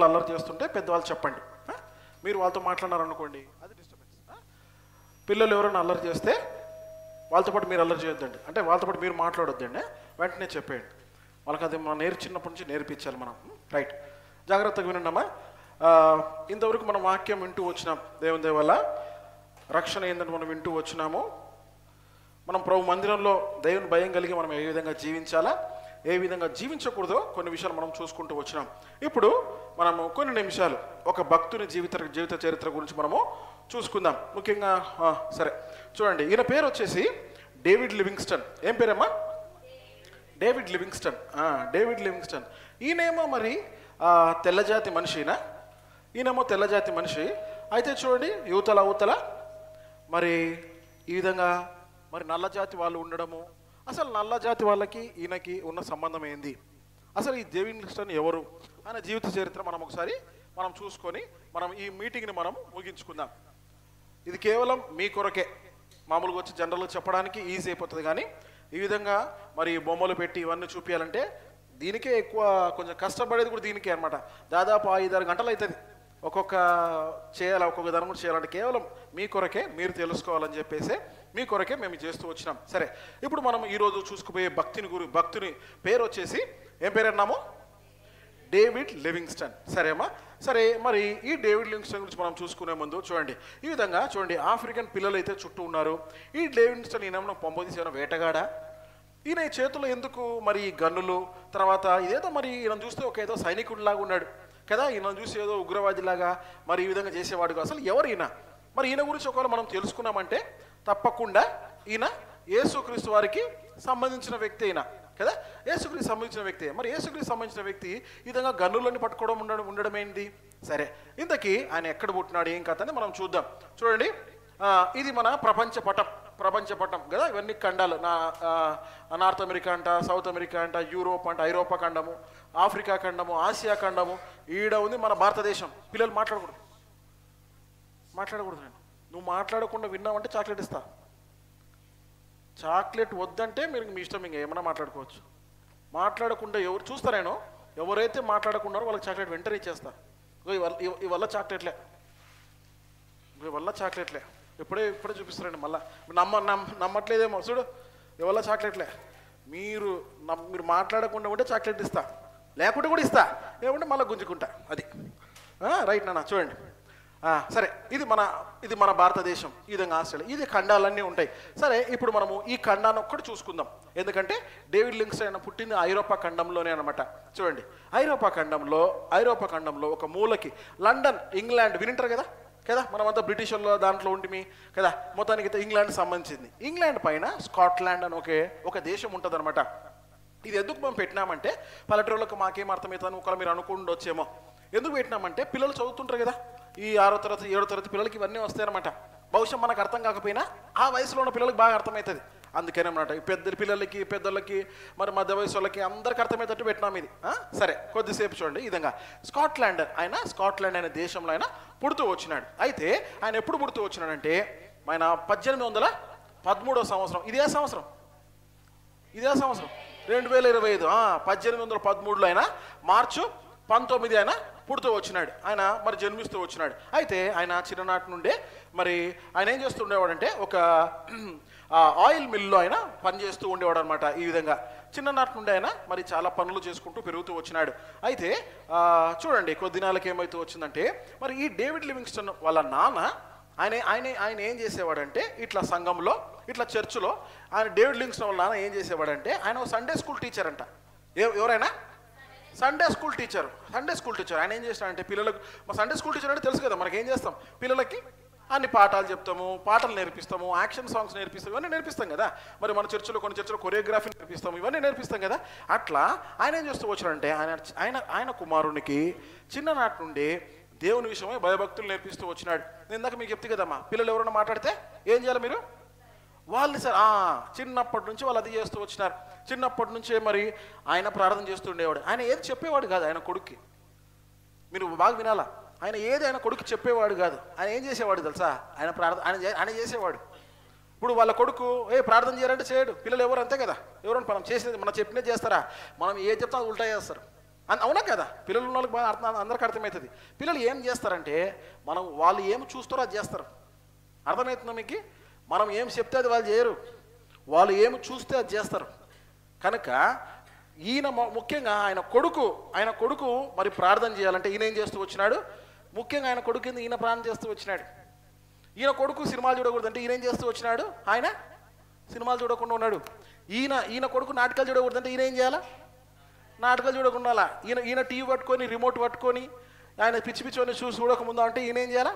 అల్లరి చేస్తుంటే పెద్దవాళ్ళు చెప్పండి. మీరు వాళ్ళతో మాట్లాడారనుకోండి, అది డిస్టర్బెన్స్. పిల్లలు ఎవరైనా అల్లరి చేస్తే వాళ్ళతో పాటు మీరు అల్లరి చేయొద్దండి, అంటే వాళ్ళతో పాటు మీరు మాట్లాడొద్దండి, వెంటనే చెప్పేయండి. వాళ్ళకి అది మనం చిన్నప్పటి నుంచి నేర్పించాలి మనం. రైట్, జాగ్రత్తగా వినండమ్మా. ఇంతవరకు మనం వాక్యం వింటూ వచ్చినాం. దేవుని దయ వల్ల రక్షణ ఏంటంటే మనం వింటూ వచ్చినాము. మనం ప్రభు మందిరంలో దేవుని భయం కలిగి మనం ఏ విధంగా జీవించాలా, ఏ విధంగా జీవించకూడదో కొన్ని విషయాలు మనం చూసుకుంటూ వచ్చినాం. ఇప్పుడు మనము కొన్ని నిమిషాలు ఒక భక్తుని జీవిత చరిత్ర గురించి మనము చూసుకుందాం. ముఖ్యంగా సరే చూడండి, ఈయన పేరు వచ్చేసి డేవిడ్ లివింగ్స్టన్. ఏం పేరమ్మా? David Livingstone. డేవిడ్ లివింగ్స్టన్ ఈయనేమో మరి తెల్లజాతి మనిషినా, ఈయనేమో తెల్లజాతి మనిషి. అయితే చూడండి యువతల మరి ఈ విధంగా మరి నల్లజాతి వాళ్ళు ఉండడము. అసలు నల్లజాతి వాళ్ళకి ఈయనకి ఉన్న సంబంధం ఏంది, అసలు ఈ డేవిడ్ లివింగ్స్టన్ ఎవరు ఆయన జీవిత చరిత్ర మనం ఒకసారి చూసుకొని మనం ఈ మీటింగ్ని మనం ముగించుకుందాం. ఇది కేవలం మీ కొరకే, మామూలుగా వచ్చి జనరల్గా చెప్పడానికి ఈజీ అయిపోతుంది, కానీ ఈ విధంగా మరి బొమ్మలు పెట్టి ఇవన్నీ చూపించాలంటే దీనికే ఎక్కువ కొంచెం కష్టపడేది కూడా దీనికే అనమాట. దాదాపు 5-6 గంటలు అవుతుంది ఒక్కొక్క దాని కూడా చేయాలంటే. కేవలం మీ కొరకే, మీరు తెలుసుకోవాలని చెప్పేసి మీ కొరకే మేము చేస్తూ వచ్చినాం. సరే, ఇప్పుడు మనం ఈరోజు చూసుకుపోయే భక్తుని పేరు వచ్చేసి ఏం పేరు అన్నాము? David Livingstone. సరేమ్మా, సరే. మరి ఈ డేవిడ్ లివింగ్స్టన్ గురించి మనం చూసుకునే ముందు చూడండి, ఈ విధంగా చూడండి ఆఫ్రికన్ పిల్లలు అయితే చుట్టూ ఉన్నారు. ఈ డేవిడ్ లివింగ్స్టన్ ఈయన పంపదీసి ఏమైనా వేటగాడా? ఈయన ఈ చేతుల్లో ఎందుకు మరి ఈ గన్నులు, తర్వాత ఇదేదో మరి ఈయన చూస్తే ఒక ఏదో సైనికుడిలాగా ఉన్నాడు కదా, ఈయన చూసి ఏదో ఉగ్రవాదిలాగా మరి ఈ విధంగా చేసేవాడు. అసలు ఎవరు ఈయన? మరి ఈయన గురించి ఒకవేళ మనం తెలుసుకున్నామంటే తప్పకుండా ఈయన యేసుక్రీస్తు వారికి సంబంధించిన వ్యక్తి అయినా కదా, యేసుక్రీస్తు సంబంధించిన వ్యక్తి. మరి యేసుక్రీస్తు సంబంధించిన వ్యక్తి ఈ విధంగా గన్నులని పట్టుకోవడం ఉండడం ఏంటి? సరే, ఇంతకీ ఆయన ఎక్కడ పుట్టినాడు, ఏం కథ అని మనం చూద్దాం. చూడండి, ఇది మన ప్రపంచ పటం కదా. ఇవన్నీ ఖండాలు, నార్త్ అమెరికా అంట, సౌత్ అమెరికా అంట, యూరోప్ అంట, ఐరోపా ఖండము, ఆఫ్రికా ఖండము, ఆసియా ఖండము, ఈడ ఉంది మన భారతదేశం. పిల్లలు మాట్లాడకూడదు నేను. నువ్వు మాట్లాడకుండా విన్నావంటే చాక్లెట్ ఇస్తా. చాక్లెట్ వద్దంటే మీరు మీ ఇష్టం, ఇంకా ఏమైనా మాట్లాడుకోవచ్చు. మాట్లాడకుండా ఎవరు చూస్తా, నేను ఎవరైతే మాట్లాడకున్నారో వాళ్ళకి చాక్లెట్ వెంటనే ఇచ్చేస్తా. ఇవల్ల చాక్లెట్లే ఇప్పుడే చూపిస్తారండి. మళ్ళీ నమ్మట్లేదేమో చూడు, ఇవల్ల చాక్లెట్లే. మీరు మాట్లాడకుండా ఉంటే చాక్లెట్ ఇస్తా, లేకుంటే కూడా ఇస్తా, లేకుంటే మళ్ళీ గుంజుకుంటా. అది రైట్ నాన్న. చూడండి, సరే, ఇది మన భారతదేశం, ఈ విధంగా ఆస్ట్రేలియా, ఇది ఖండాలన్నీ ఉంటాయి. సరే, ఇప్పుడు మనము ఈ ఖండాన్ని ఒక్కటి చూసుకుందాం, ఎందుకంటే డేవిడ్ లివింగ్స్టన్ పుట్టింది ఐరోపా ఖండంలోనే అనమాట. చూడండి, ఐరోపా ఖండంలో ఒక మూలకి లండన్, ఇంగ్లాండ్ వినింటారు కదా, మనమంతా బ్రిటిషర్ల దాంట్లో ఉంటుంది కదా. మొత్తానికి అయితే ఇంగ్లాండ్ సంబంధించింది. ఇంగ్లాండ్ పైన స్కాట్లాండ్ అని ఒక దేశం ఉంటుంది అనమాట. ఇది ఎందుకు మనం పెట్టినామంటే పల్లెటూళ్ళకు మాకేం అర్థమవుతుంది ఒకవేళ మీరు అనుకుండొచ్చేమో. ఎందుకు పెట్టినామంటే పిల్లలు చదువుతుంటారు కదా, ఈ 6వ తరగతి 7వ తరగతి పిల్లలకి ఇవన్నీ వస్తాయన్నమాట. బహుశా మనకు అర్థం కాకపోయినా ఆ వయసులో ఉన్న పిల్లలకి బాగా అర్థమవుతుంది. అందుకేనమాట ఈ పెద్దలకి మరి మధ్య వయసు వాళ్ళకి అందరికి అర్థమయ్యేటట్టు పెట్టినాం ఇది. సరే, కొద్దిసేపు చూడండి. ఈ విధంగా స్కాట్లాండ్ అనే దేశంలో ఆయన పుడుతూ వచ్చినాడు. అయితే ఆయన ఎప్పుడు పుడుతూ వచ్చినాడంటే ఆయన 1813వ సంవత్సరం. ఇదే సంవత్సరం 2025. 1813లో ఆయన మార్చి 19 ఆయన పుడుతూ వచ్చినాడు. ఆయన మరి జన్మిస్తూ వచ్చినాడు. అయితే ఆయన చిన్ననాటి నుండే మరి ఆయన ఏం చేస్తూ ఉండేవాడంటే ఒక ఆయిల్ మిల్లో ఆయన పనిచేస్తూ ఉండేవాడు అనమాట. ఈ విధంగా చిన్ననాటి నుండి ఆయన మరి చాలా పనులు చేసుకుంటూ పెరుగుతూ వచ్చినాడు. అయితే చూడండి, కొద్ది దినాలకి ఏమైతూ వచ్చిందంటే మరి ఈ డేవిడ్ లివింగ్స్టన్ వాళ్ళ నాన్న ఆయన ఏం చేసేవాడంటే ఇట్లా సంఘంలో, ఇట్లా చర్చిలో ఆయన డేవిడ్ లివింగ్స్టన్ వాళ్ళ నాన్న ఏం చేసేవాడంటే ఆయన ఒక సండే స్కూల్ టీచర్ అంట. ఎవరైనా సండే స్కూల్ టీచర్. ఆయన ఏం చేస్తాడంటే పిల్లలకు, మా సండే స్కూల్ టీచర్ అంటే తెలుసు కదా, మనకి ఏం చేస్తాం, పిల్లలకి అన్ని పాఠాలు చెప్తాము, పాటలు నేర్పిస్తాము, యాక్షన్ సాంగ్స్ నేర్పిస్తాము, ఇవన్నీ నేర్పిస్తాం కదా. మరి మన కొన్ని చర్చలో కొరియోగ్రఫీ నేర్పిస్తాము, ఇవన్నీ నేర్పిస్తాం కదా. అట్లా ఆయన ఏం చేస్తూ వచ్చాడంటే ఆయన కుమారునికి చిన్ననాటి నుండి దేవుని విషయమై భయభక్తులు నేర్పిస్తూ వచ్చినాడు. నేను ఇందాక మీకు చెప్తే కదమ్మా, పిల్లలు ఎవరైనా మాట్లాడితే ఏం చేయాలి మీరు, వాళ్ళు సార్ చిన్నప్పటి నుంచి వాళ్ళు అది చేస్తూ వచ్చినారు. చిన్నప్పటి నుంచే మరి ఆయన ప్రార్థన చేస్తూ ఉండేవాడు. ఆయన ఏది చెప్పేవాడు కాదు ఆయన కొడుక్కి, మీరు బాగా వినాలా. ఆయన కొడుకు చెప్పేవాడు కాదు. ఆయన ఏం చేసేవాడు తెలుసా, ఆయన చేసేవాడు. ఇప్పుడు వాళ్ళ కొడుకు ప్రార్థన చేయాలంటే చేయడు. పిల్లలు ఎవరు అంతే కదా, ఎవరైనా మనం చేసేది మనం చెప్పినది చేస్తారా, మనం ఏం చెప్తా ఉల్టా చేస్తారు. అవునా కదా, పిల్లలు ఉన్న వాళ్ళకి బాగా అందరికీ అర్థమవుతుంది. పిల్లలు ఏం చేస్తారంటే వాళ్ళు ఏం చూస్తారో అది చేస్తారు. అర్థమవుతుందా మీకు? మనం ఏం చెప్తే అది వాళ్ళు చేయరు, వాళ్ళు ఏమి చూస్తే అది చేస్తారు. కనుక ఈయన ముఖ్యంగా ఆయన కొడుకు మరి ప్రార్థన చేయాలంటే ఈయన ఏం చేస్తూ వచ్చినాడు, ముఖ్యంగా ఆయన కొడుకు ఈయన ప్రార్థన చేస్తూ వచ్చినాడు. ఈయన కొడుకు సినిమాలు చూడకూడదు అంటే ఈయన ఏం చేస్తూ వచ్చినాడు, ఆయన సినిమాలు చూడకుండా ఉన్నాడు. ఈయన కొడుకు నాటకాలు చూడకూడదు అంటే ఈయన ఏం చేయాలా, నాటకాలు చూడకుండా ఈయన టీవీ పట్టుకొని రిమోట్ పట్టుకొని ఆయన పిచ్చి చూడకముందా అంటే ఈయన ఏం చేయాలా,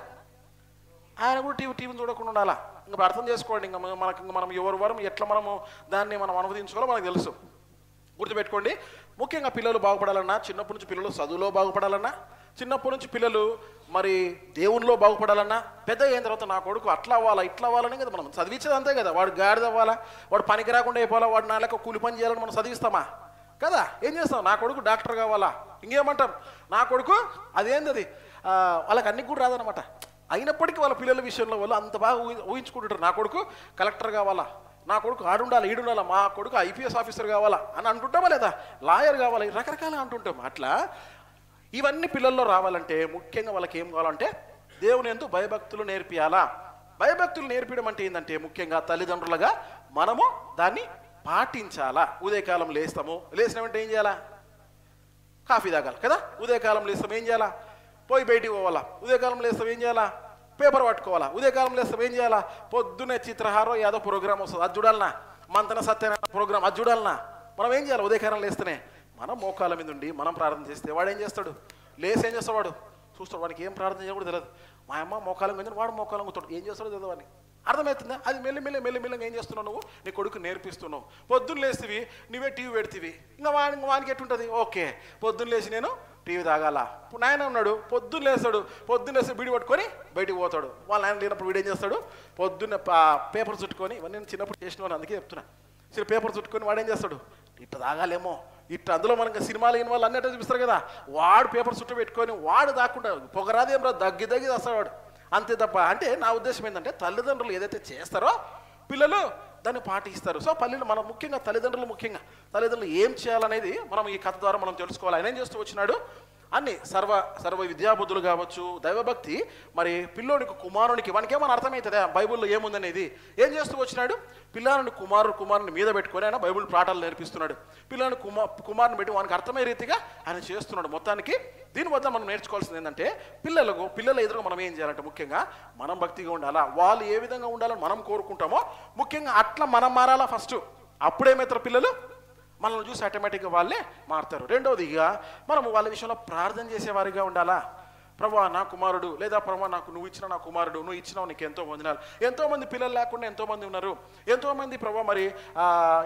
ఆయన కూడా టీవీని చూడకుండా ఉండాలా. ఇంకా అర్థం చేసుకోండి, ఇంకా మనం ఎవరు ఎట్లా మనము దాన్ని మనం అనువదించుకోవాలో మనకు తెలుసు. గుర్తుపెట్టుకోండి. ముఖ్యంగా పిల్లలు బాగుపడాలన్నా, చిన్నప్పటి నుంచి పిల్లలు చదువులో బాగుపడాలన్నా, చిన్నప్పటి నుంచి పిల్లలు మరి దేవునిలో బాగుపడాలన్నా, పెద్ద అయిన తర్వాత నా కొడుకు అట్లా అవ్వాలా ఇట్లా అవ్వాలని కదా మనం చదివించేది, అంతే కదా. వాడు గాడిద అవ్వాలా, వాడు పనికి రాకుండా అయిపోవాలా, వాడు నా లెక్క కూలి పని చేయాలని మనం చదివిస్తామా కదా? ఏం చేస్తాం? నా కొడుకు డాక్టర్ కావాలా, ఇంకేమంటాం, నా కొడుకు అదేంది అది వాళ్ళకి అన్ని కూడా రాదనమాట. అయినప్పటికీ వాళ్ళ పిల్లల విషయంలో వాళ్ళు అంత బాగా ఊహించుకుంటుంటారు. నా కొడుకు కలెక్టర్ కావాలా, నా కొడుకు ఆడుండాలి ఈడుండాలా, మా కొడుకు ఐపీఎస్ ఆఫీసర్ కావాలా అని అంటుంటామా లేదా, లాయర్ కావాలి, రకరకాలుగా అంటుంటాం. అట్లా ఇవన్నీ పిల్లల్లో రావాలంటే ముఖ్యంగా వాళ్ళకి ఏం కావాలంటే దేవుని యందు భయభక్తులు నేర్పియాలా. భయభక్తులు నేర్పించడం అంటే ఏంటంటే ముఖ్యంగా తల్లిదండ్రులుగా మనము దాన్ని పాటించాలా. ఉదయకాలం లేచిన వెంటనే ఏం చేయాలా? కాఫీ తాగాలి కదా. ఉదయకాలం లేస్తాం ఏం చేయాలా? పోయి బయటికి పోవాలా. ఉదయకాలం లేస్తాం ఏం చేయాలా? పేపర్ పట్టుకోవాలా. ఉదయకాలం లేస్తాం ఏం చేయాలా? పొద్దున్నే చిత్రహారం ఏదో ప్రోగ్రామ్ వస్తుంది, అది చూడాలన్నా. మంతన సత్యనారాయణ ప్రోగ్రామ్, అది చూడాలన్నా. మనం ఏం చేయాలి? ఉదయకాలం లేస్తేనే మనం మోకాల మీద ఉండి మనం ప్రార్థన చేస్తే వాడు ఏం చేస్తాడు? లేసి ఏం చేస్తాడు? వాడు చూస్తాడు. వాడికి ఏం ప్రార్థన చేయడం కూడా తెలియదు. మా అమ్మ మోకాలం కొంచెం వాడు మోకాలం కూతాడు. ఏం చేస్తాడో తెలియదు వాడిని. అర్థమవుతుందా? అది మెల్లిమెల్లిగా ఏం చేస్తున్నావు నువ్వు? నీ కొడుకు నేర్పిస్తున్నావు. పొద్దున్న లేస్తేవి నువ్వే టీవీ పెడతీవి, ఇంకా వానికి ఎట్టుంటుంది? ఓకే, పొద్దున్న లేచి నేను టీవీ తాగాల. నాయన ఉన్నాడు, పొద్దున్న లేస్తాడు, పొద్దున్న లేస్తే బీడి పట్టుకొని బయటికి పోతాడు. వాళ్ళ ఆయన లేనప్పుడు వీడు ఏం చేస్తాడు? పొద్దున్న పేపర్ చుట్టుకొని, ఇవన్నీ నేను చిన్నప్పుడు చేసిన అందుకే చెప్తున్నా. సరే పేపర్ చుట్టుకొని వాడు ఏం చేస్తాడు? ఇట్లా తాగాలేమో, ఇట్లా అందులో మనకి సినిమాలు అయిన వాళ్ళు అన్నట్టు చూపిస్తారు కదా, వాడు పేపర్ చుట్టూ పెట్టుకొని వాడు దాక్కుండా పొగరాదేం రా దగ్గి వస్తాడు వాడు. అంతే తప్ప. అంటే నా ఉద్దేశం ఏంటంటే తల్లిదండ్రులు ఏదైతే చేస్తారో పిల్లలు దాన్ని పాటిస్తారు. సో మనం ముఖ్యంగా తల్లిదండ్రులు ఏం చేయాలనేది మనం ఈ కథ ద్వారా మనం తెలుసుకోవాలి. ఆయన ఏం చేస్తూ వచ్చినాడు? అన్ని సర్వ విద్యాబుద్ధులు కావచ్చు, దైవభక్తి మరి పిల్లోనికి కుమారునికి వానికి ఏమన్నా అర్థమవుతుందా బైబిల్లో ఏముందనేది? ఏం చేస్తూ వచ్చినాడు? పిల్లాని కుమారుని మీద పెట్టుకొని ఆయన బైబిల్ పాఠాలు నేర్పిస్తున్నాడు. పిల్లని కుమారుని పెట్టి వానికి అర్థమయ్యే రీతిగా ఆయన చేస్తున్నాడు. మొత్తానికి దీనివల్ల మనం నేర్చుకోవాల్సింది ఏంటంటే పిల్లల ఎదురుగా మనం ఏం చేయాలంటే ముఖ్యంగా మనం భక్తిగా ఉండాలా. వాళ్ళు ఏ విధంగా ఉండాలని మనం కోరుకుంటామో ముఖ్యంగా అట్లా మనం మారాలా ఫస్ట్. అప్పుడేమవుతారు పిల్లలు? మనల్ని చూసి ఆటోమేటిక్గా వాళ్ళే మారుతారు. రెండవదిగా మనము వాళ్ళ విషయంలో ప్రార్థన చేసేవారిగా ఉండాలా. ప్రభువా నా కుమారుడు, లేదా ప్రభువా నువ్వు ఇచ్చిన నా కుమారుడు, నువ్వు ఇచ్చినావు, నీకు ఎంతో వందనాలు. ఎంతోమంది పిల్లలు లేకుండా ఎంతోమంది ఉన్నారు. ఎంతోమంది ప్రభువా మరి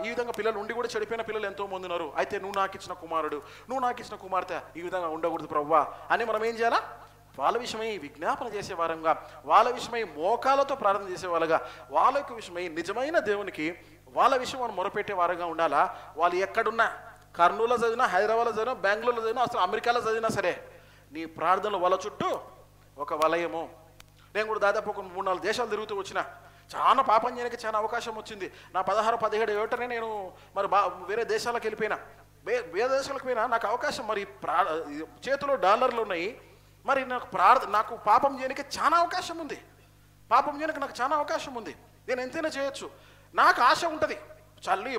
ఈ విధంగా పిల్లలు ఉండి కూడా చెడిపోయిన పిల్లలు ఎంతోమంది ఉన్నారు. అయితే నువ్వు నాకు ఇచ్చిన కుమారుడు, నువ్వు నాకు ఇచ్చిన కుమార్తె ఈ విధంగా ఉండకూడదు ప్రభువా అని మనం ఏం చేయాలా? వాళ్ళ విషయమై విజ్ఞాపన చేసేవారంగా, వాళ్ళ విషయమై మోకాలతో ప్రార్థన చేసేవాళ్ళగా, వాళ్ళ యొక్క విషయమై నిజమైన దేవునికి వాళ్ళ విషయం మనం మొరపెట్టే వారంగా ఉండాలా. వాళ్ళు ఎక్కడున్నా, కర్నూలులో చదివినా, హైదరాబాద్లో చదివినా, బెంగళూరులో చదివినా, అసలు అమెరికాలో చదివినా సరే నీ ప్రార్థనలు వాళ్ళ చుట్టూ ఒక వలయము. నేను కూడా దాదాపు ఒక 3-4 దేశాలు తిరుగుతూ వచ్చిన. చాలా పాపం చేయడానికి చాలా అవకాశం వచ్చింది. నా 16-17 ఏటనే నేను మరి వేరే దేశాలకు వెళ్ళిపోయినా. వేరే దేశాలకు పోయినా నాకు అవకాశం మరి చేతిలో డాలర్లు ఉన్నాయి. మరి నాకు పాపం చేయడానికి చాలా అవకాశం ఉంది. నాకు చాలా అవకాశం ఉంది. నేను ఎంతైనా చేయొచ్చు. నాకు ఆశ ఉంటుంది. చలి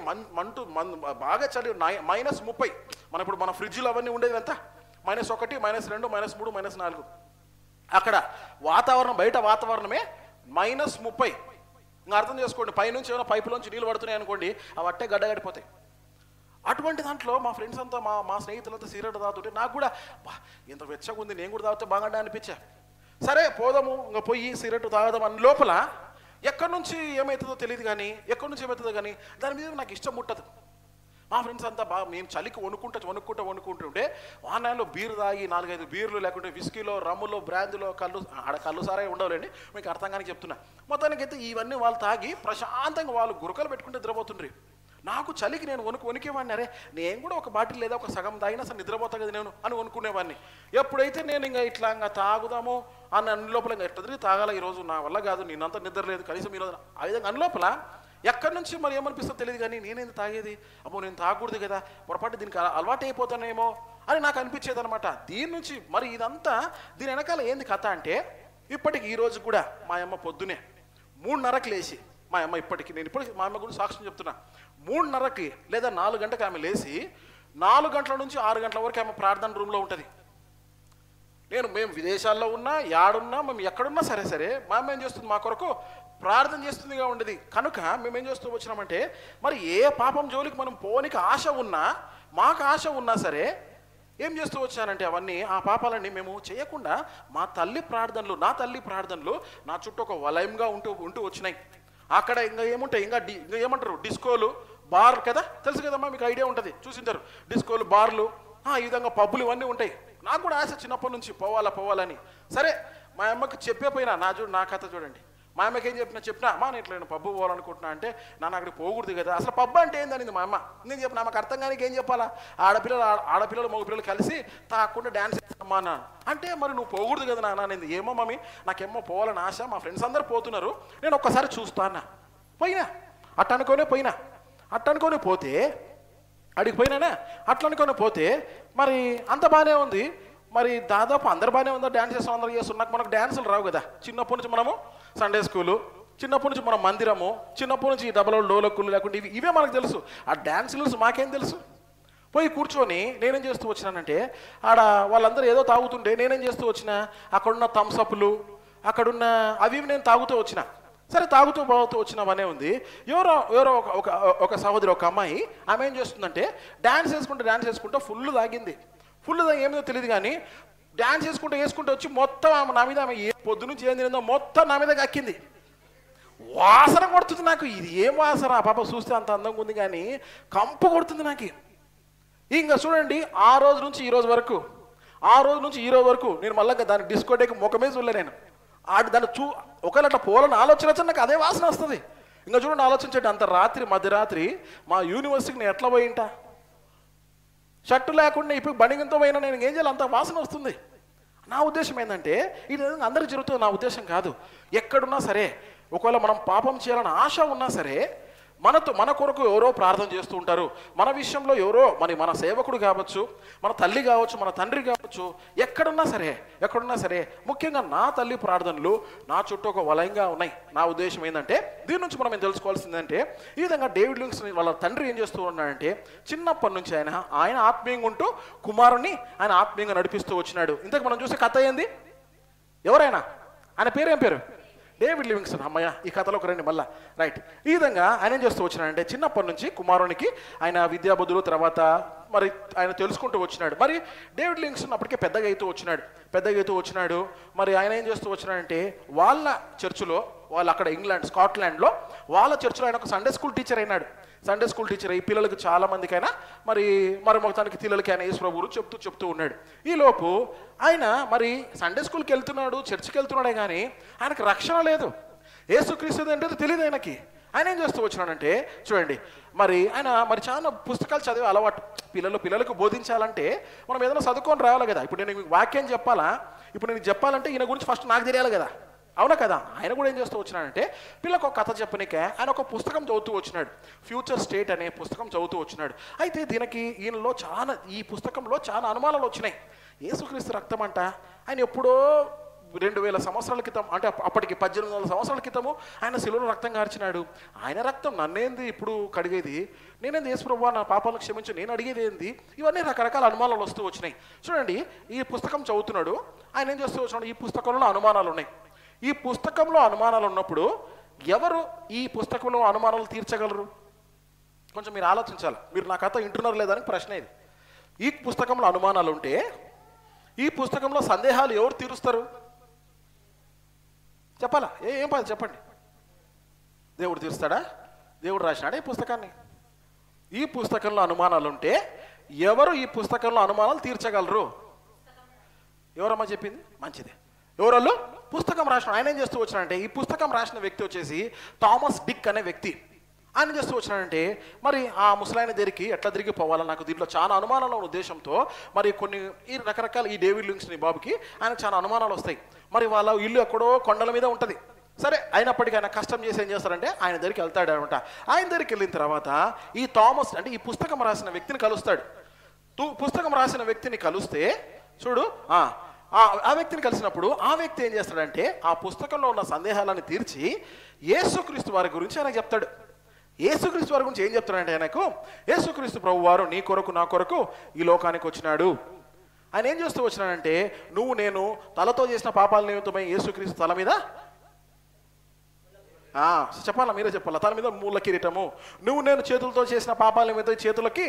బాగా చలి -30. ఇప్పుడు మన ఫ్రిడ్జ్లో అవన్నీ ఉండేది ఎంత? -1, -2, -3, -3, -4. అక్కడ వాతావరణం, బయట వాతావరణమే -30. ఇంకా అర్థం చేసుకోండి. పైనుంచి ఏమైనా పైపులోంచి నీళ్ళు పడుతున్నాయి అనుకోండి, అవి అట్టే గడ్డగడిపోతాయి. అటువంటి దాంట్లో మా ఫ్రెండ్స్ అంతా మా స్నేహితులంతా సిగరెట్ తాగుతుంటే నాకు కూడా ఎంత వెచ్చగా ఉంది, నేను కూడా తాగితే బాగా అనిపించా. సరే పోదాము, ఇంకా పోయి సిగరెట్ తాగదాం అని లోపల ఎక్కడి నుంచి ఏమవుతుందో తెలియదు కానీ దాని మీద నాకు ఇష్టం ముట్టదు. మా ఫ్రెండ్స్ అంతా మేము చలికి వణుకుంటుంటే ఆన్లైన్లో బీరు తాగి 4-5 బీర్లు, లేకుంటే విస్కీలో, రమ్ములో, బ్రాండ్లో, కళ్ళు సారే ఉండవులేండి, మీకు అర్థం కానీ చెప్తున్నా. మొత్తానికైతే ఇవన్నీ వాళ్ళు తాగి ప్రశాంతంగా వాళ్ళు గురకలు పెట్టుకుంటే నిద్రపోతుండ్రి. నాకు చలికి నేను వణికేవాడిని. అరే నేను కూడా ఒక బాటిల్ లేదా ఒక సగం తాగినా సరే నిద్రపోతా కదా నేను అని వణుకునేవాడిని. ఎప్పుడైతే నేను ఇంకా తాగుదాము అని లోపల ఎట్లా తిరిగి తాగాల, ఈరోజు నా వల్ల కాదు, నేనంతా నిద్ర లేదు కనీసం ఈరోజు ఆ విధంగా లోపల ఎక్కడి నుంచి మరి ఏమనిపిస్తుందో తెలియదు కానీ నేనేంది తాగేది, అమ్మో నేను తాగకూడదు కదా, పొరపాటు దీనికి అలవాటు అయిపోతానేమో అని నాకు అనిపించేది అనమాట. దీని నుంచి మరి ఇదంతా దీని వెనకాల ఏంది కథ అంటే, ఇప్పటికి ఈరోజు కూడా మా అమ్మ పొద్దునే 3:30కి లేచి, మా అమ్మ ఇప్పటికి నేను మా అమ్మ గురించి సాక్ష్యం చెప్తున్నా, 3:30కి లేదా 4 గంటలకు ఆమె లేచి 4 గంటల నుంచి 6 గంటల వరకు ఆమె ప్రార్థన రూమ్లో ఉంటుంది. మేము విదేశాల్లో ఉన్నా, యాడున్నా, మేము ఎక్కడున్నా సరే మా అమ్మ ఏం చేస్తుంది, మా కొరకు ప్రార్థన చేస్తుందిగా ఉండేది. కనుక మేము ఏం చేస్తూ వచ్చినామంటే, మరి ఏ పాపం జోలికి మనం పోనికి ఆశ ఉన్నా, మాకు ఆశ ఉన్నా సరే ఏం చేస్తూ వచ్చానంటే అవన్నీ ఆ పాపాలన్నీ మేము చేయకుండా నా తల్లి ప్రార్థనలు నా చుట్టూ ఒక వలయంగా ఉంటూ వచ్చినాయి. అక్కడ ఇంకా ఏముంటాయి, ఇంకా ఏమంటారు, డిస్కోలు, బార్ కదా, తెలుసు కదమ్మా, మీకు ఐడియా ఉంటుంది, చూసింటారు. డిస్కోలు, బార్లు, ఈ విధంగా పబ్బులు ఇవన్నీ ఉంటాయి. నాకు కూడా ఆశ చిన్నప్పటి నుంచి పోవాలని. సరే మా అమ్మకి చెప్పే పోయినా, నా కథ చూడండి. మా అమ్మకి ఏం చెప్పినా అమ్మా నేను ఇట్లా పబ్బు పోవాలనుకుంటున్నా అంటే, నాన్న అక్కడికి పోకూడదు కదా, అసలు పబ్బు అంటే ఏందనింది మా అమ్మ. నేను చెప్పిన ఆమెకు అర్థం కానీ ఏం చెప్పాలా, ఆడపిల్లలు మగపిల్లలు కలిసి తాకుండా డ్యాన్స్ చేస్తామా అన్నాను. అంటే మరి నువ్వు పోకూడదు కదా నాన్న అనేది. ఏమో మమ్మీ నాకేమో పోవాలని ఆశ, మా ఫ్రెండ్స్ అందరూ పోతున్నారు, నేను ఒక్కసారి చూస్తా అన్నా. పోయినా అట్ట అనుకోనే పోతే అడిగి పోయినానా, అట్లా అనుకోని పోతే మరి అంత బాగానే ఉంది. మరి దాదాపు అందరు బాగానే ఉందా, డ్యాన్స్ చేస్తాం, అందరూ చేస్తున్నాం. మనకు డ్యాన్సులు రావు కదా. చిన్నప్పటి నుంచి మనము సండే స్కూలు, చిన్నప్పటి నుంచి మనం మందిరము, చిన్నప్పటి నుంచి డబల్ డోలకులు లేకుంటే ఇవే మనకు తెలుసు. ఆ డ్యాన్సులు మాకేం తెలుసు. పోయి కూర్చొని నేనేం చేస్తూ వచ్చినానంటే, ఆడ వాళ్ళందరూ ఏదో తాగుతుంటే నేనేం చేస్తూ వచ్చినా, అక్కడున్న థమ్సప్లు అక్కడున్న అవి నేను తాగుతూ వచ్చిన. సరే తాగుతూ వచ్చినామనే ఉంది. ఎవరో ఒక సహోదరి, ఒక అమ్మాయి, ఆమె ఏం చేస్తుందంటే డ్యాన్స్ వేసుకుంటూ ఫుల్ తాగింది. ఫుల్ తాగి ఏమిదో తెలియదు కానీ డ్యాన్స్ వేసుకుంటూ వచ్చి మొత్తం నా మీద, ఆమె ఏ పొద్దు నుంచి ఏం తిరిందో మొత్తం నా మీద కక్కింది. వాసన కొడుతుంది నాకు. ఇది ఏం వాసన, ఆ పాప చూస్తే అంత అందంగా ఉంది కానీ కంపు కొడుతుంది నాకు. ఇంకా చూడండి, ఆ రోజు నుంచి ఈ రోజు వరకు నేను మళ్ళీ దాని డిస్కోటేకి ముఖమే చూడలే. నేను దాన్ని ఒకవేళ అట్లా పోవాలని ఆలోచన వచ్చి నాకు అదే వాసన వస్తుంది. ఇంకా చూడండి, ఆలోచించండి, అంత మధ్యరాత్రి మా యూనివర్సిటీకి నేను ఎట్లా పోయింటా, షర్టు లేకుండా ఇప్పుడు బణిగంతో పోయినా నేను ఏం చేయాలి, అంత వాసన వస్తుంది. నా ఉద్దేశం ఏంటంటే, ఇది అందరికి జరుగుతుంది, నా ఉద్దేశం కాదు. ఎక్కడున్నా సరే, ఒకవేళ మనం పాపం చేయాలని ఆశ ఉన్నా సరే, మన కొరకు ఎవరో ప్రార్థన చేస్తూ ఉంటారు. మన విషయంలో ఎవరో మన సేవకుడు కావచ్చు, మన తల్లి కావచ్చు, మన తండ్రి కావచ్చు, ఎక్కడున్నా సరే ముఖ్యంగా నా తల్లి ప్రార్థనలు నా చుట్టూ ఒక వలయంగా ఉన్నాయి. నా ఉద్దేశం ఏంటంటే, దీని నుంచి మనం ఏం తెలుసుకోవాల్సిందంటే, ఈ విధంగా డేవిడ్ లింక్స్ వాళ్ళ తండ్రి ఏం చేస్తూ ఉన్నాడంటే, చిన్నప్పటి నుంచి ఆయన ఆత్మీయంగా ఉంటూ కుమారుని ఆయన ఆత్మీయంగా నడిపిస్తూ వచ్చినాడు. ఇంతకు మనం చూసే కథ ఏంది, ఎవరైనా ఆయన పేరు ఏం పేరు, డేవిడ్ లివింగ్స్టన్. అమ్మయ్య, ఈ కథలోకి రండి మళ్ళా. రైట్. ఈ విధంగా ఆయన ఏం చేస్తూ వచ్చినాడంటే, చిన్నప్పటి నుంచి కుమారునికి ఆయన విద్యాబుద్ధులు, తర్వాత మరి ఆయన తెలుసుకుంటూ వచ్చినాడు. మరి డేవిడ్ లివింగ్స్టన్ అప్పటికే పెద్దగా అవుతూ వచ్చినాడు. మరి ఆయన ఏం చేస్తూ వచ్చినాడంటే, వాళ్ళ చర్చిలో, అక్కడ స్కాట్లాండ్లో వాళ్ళ చర్చిలో ఆయన ఒక సండే స్కూల్ టీచర్ అయినాడు. సండే స్కూల్ టీచర్ అయ్యి పిల్లలకు చాలా మందికైనా మరి మొత్తానికి పిల్లలకి ఆయన యేసు ప్రభువును చెప్తూ ఉన్నాడు. ఈలోపు ఆయన మరి సండే స్కూల్కి వెళ్తున్నాడు, చర్చికి వెళ్తున్నాడే కానీ ఆయనకు రక్షణ లేదు. యేసుక్రీస్తు అంటే తెలియదు ఆయనకి. ఆయన ఏం చేస్తూ వచ్చినాడంటే, చూడండి, మరి ఆయన చాలా పుస్తకాలు చదివే అలవాటు. పిల్లలకు బోధించాలంటే మనం ఏదైనా చదువుకొని రావాలి కదా. ఇప్పుడు నేను వాక్యం చెప్పాలంటే ఈయన గురించి ఫస్ట్ నాకు తెలియాలి కదా, అవునా కదా. ఆయన కూడా ఏం చేస్తూ వచ్చినాడంటే, పిల్లకు ఒక కథ చెప్పనికే ఆయన ఒక పుస్తకం చదువుతూ వచ్చినాడు. ఫ్యూచర్ స్టేట్ అనే పుస్తకం చదువుతూ వచ్చినాడు. అయితే ఈ పుస్తకంలో చాలా అనుమానాలు వచ్చినాయి. యేసుక్రీస్తు రక్తం అంట, ఆయన ఎప్పుడో 2000 సంవత్సరాల క్రితం, అంటే అప్పటికి 1800 సంవత్సరాల క్రితము ఆయన శిలువలో రక్తం కార్చినాడు. ఆయన రక్తం నన్నేంది ఇప్పుడు కడిగేది, నేనేంది యేసు ప్రభువా నా పాపాలను క్షమించు, నేను అడిగేది ఏంది, ఇవన్నీ రకరకాల అనుమానాలు వస్తూ వచ్చినాయి. చూడండి, ఈ పుస్తకం చదువుతున్నాడు. ఆయన ఏం చేస్తూ వచ్చినాడు, ఈ పుస్తకంలో అనుమానాలు ఉన్నాయి. ఈ పుస్తకంలో అనుమానాలు ఉన్నప్పుడు ఎవరు ఈ పుస్తకంలో అనుమానాలు తీర్చగలరు? కొంచెం మీరు ఆలోచించాలి. మీరు నా కథ వింటున్నారు లేదని ప్రశ్న ఇది. ఈ పుస్తకంలో అనుమానాలు ఉంటే ఈ పుస్తకంలో సందేహాలు ఎవరు తీరుస్తారు? చెప్పాలా? ఏం పని చెప్పండి. దేవుడు తీరుస్తాడా? దేవుడు రాసినాడా ఈ పుస్తకాన్ని? ఈ పుస్తకంలో అనుమానాలు ఉంటే ఎవరు ఈ పుస్తకంలో అనుమానాలు తీర్చగలరు? ఎవరమ్మా చెప్పింది? మంచిదే. ఎవరళ్ళు? పుస్తకం రాసిన ఆయన ఏం చేస్తూ వచ్చినాడంటే, ఈ పుస్తకం రాసిన వ్యక్తి వచ్చేసి థామస్ డిక్ అనే వ్యక్తి. ఆయన చేస్తూ వచ్చినాడంటే, మరి ఆ ముసలాయన దగ్గరికి ఎట్లా తిరిగి పోవాలా, నాకు దీంట్లో చాలా అనుమానాల ఉద్దేశంతో మరి కొన్ని ఈ రకరకాల ఈ డేవిడ్ లివింగ్స్టన్ బాబుకి ఆయన చాలా అనుమానాలు వస్తాయి. మరి వాళ్ళ ఇల్లు ఎక్కడో కొండల మీద ఉంటుంది. సరే, అయినప్పటికీ ఆయన కష్టం చేసి ఏం చేస్తారంటే ఆయన దగ్గరికి వెళ్తాడు అనమాట. ఆయన దగ్గరికి వెళ్ళిన తర్వాత ఈ థామస్ అంటే ఈ పుస్తకం రాసిన వ్యక్తిని కలుస్తాడు. పుస్తకం రాసిన వ్యక్తిని కలిస్తే చూడు, ఆ వ్యక్తిని కలిసినప్పుడు ఆ వ్యక్తి ఏం చేస్తాడంటే ఆ పుస్తకంలో ఉన్న సందేహాలను తీర్చి యేసుక్రీస్తు వారి గురించి ఆయన చెప్తాడు. యేసుక్రీస్తు వారి గురించి ఏం చెప్తాడంటే ఆయనకు, యేసుక్రీస్తు ప్రభు వారు నీ కొరకు నా కొరకు ఈ లోకానికి వచ్చినాడు. ఆయన ఏం చేస్తూ వచ్చినాడంటే, నేను తలతో చేసిన పాపాల నిమిత్తమై యేసుక్రీస్తు తల మీద చెప్పాలా, మీరే చెప్పాలా, తల మీద మూల కిరీటము, నేను చేతులతో చేసిన పాపాల నిమిత్తం చేతులకి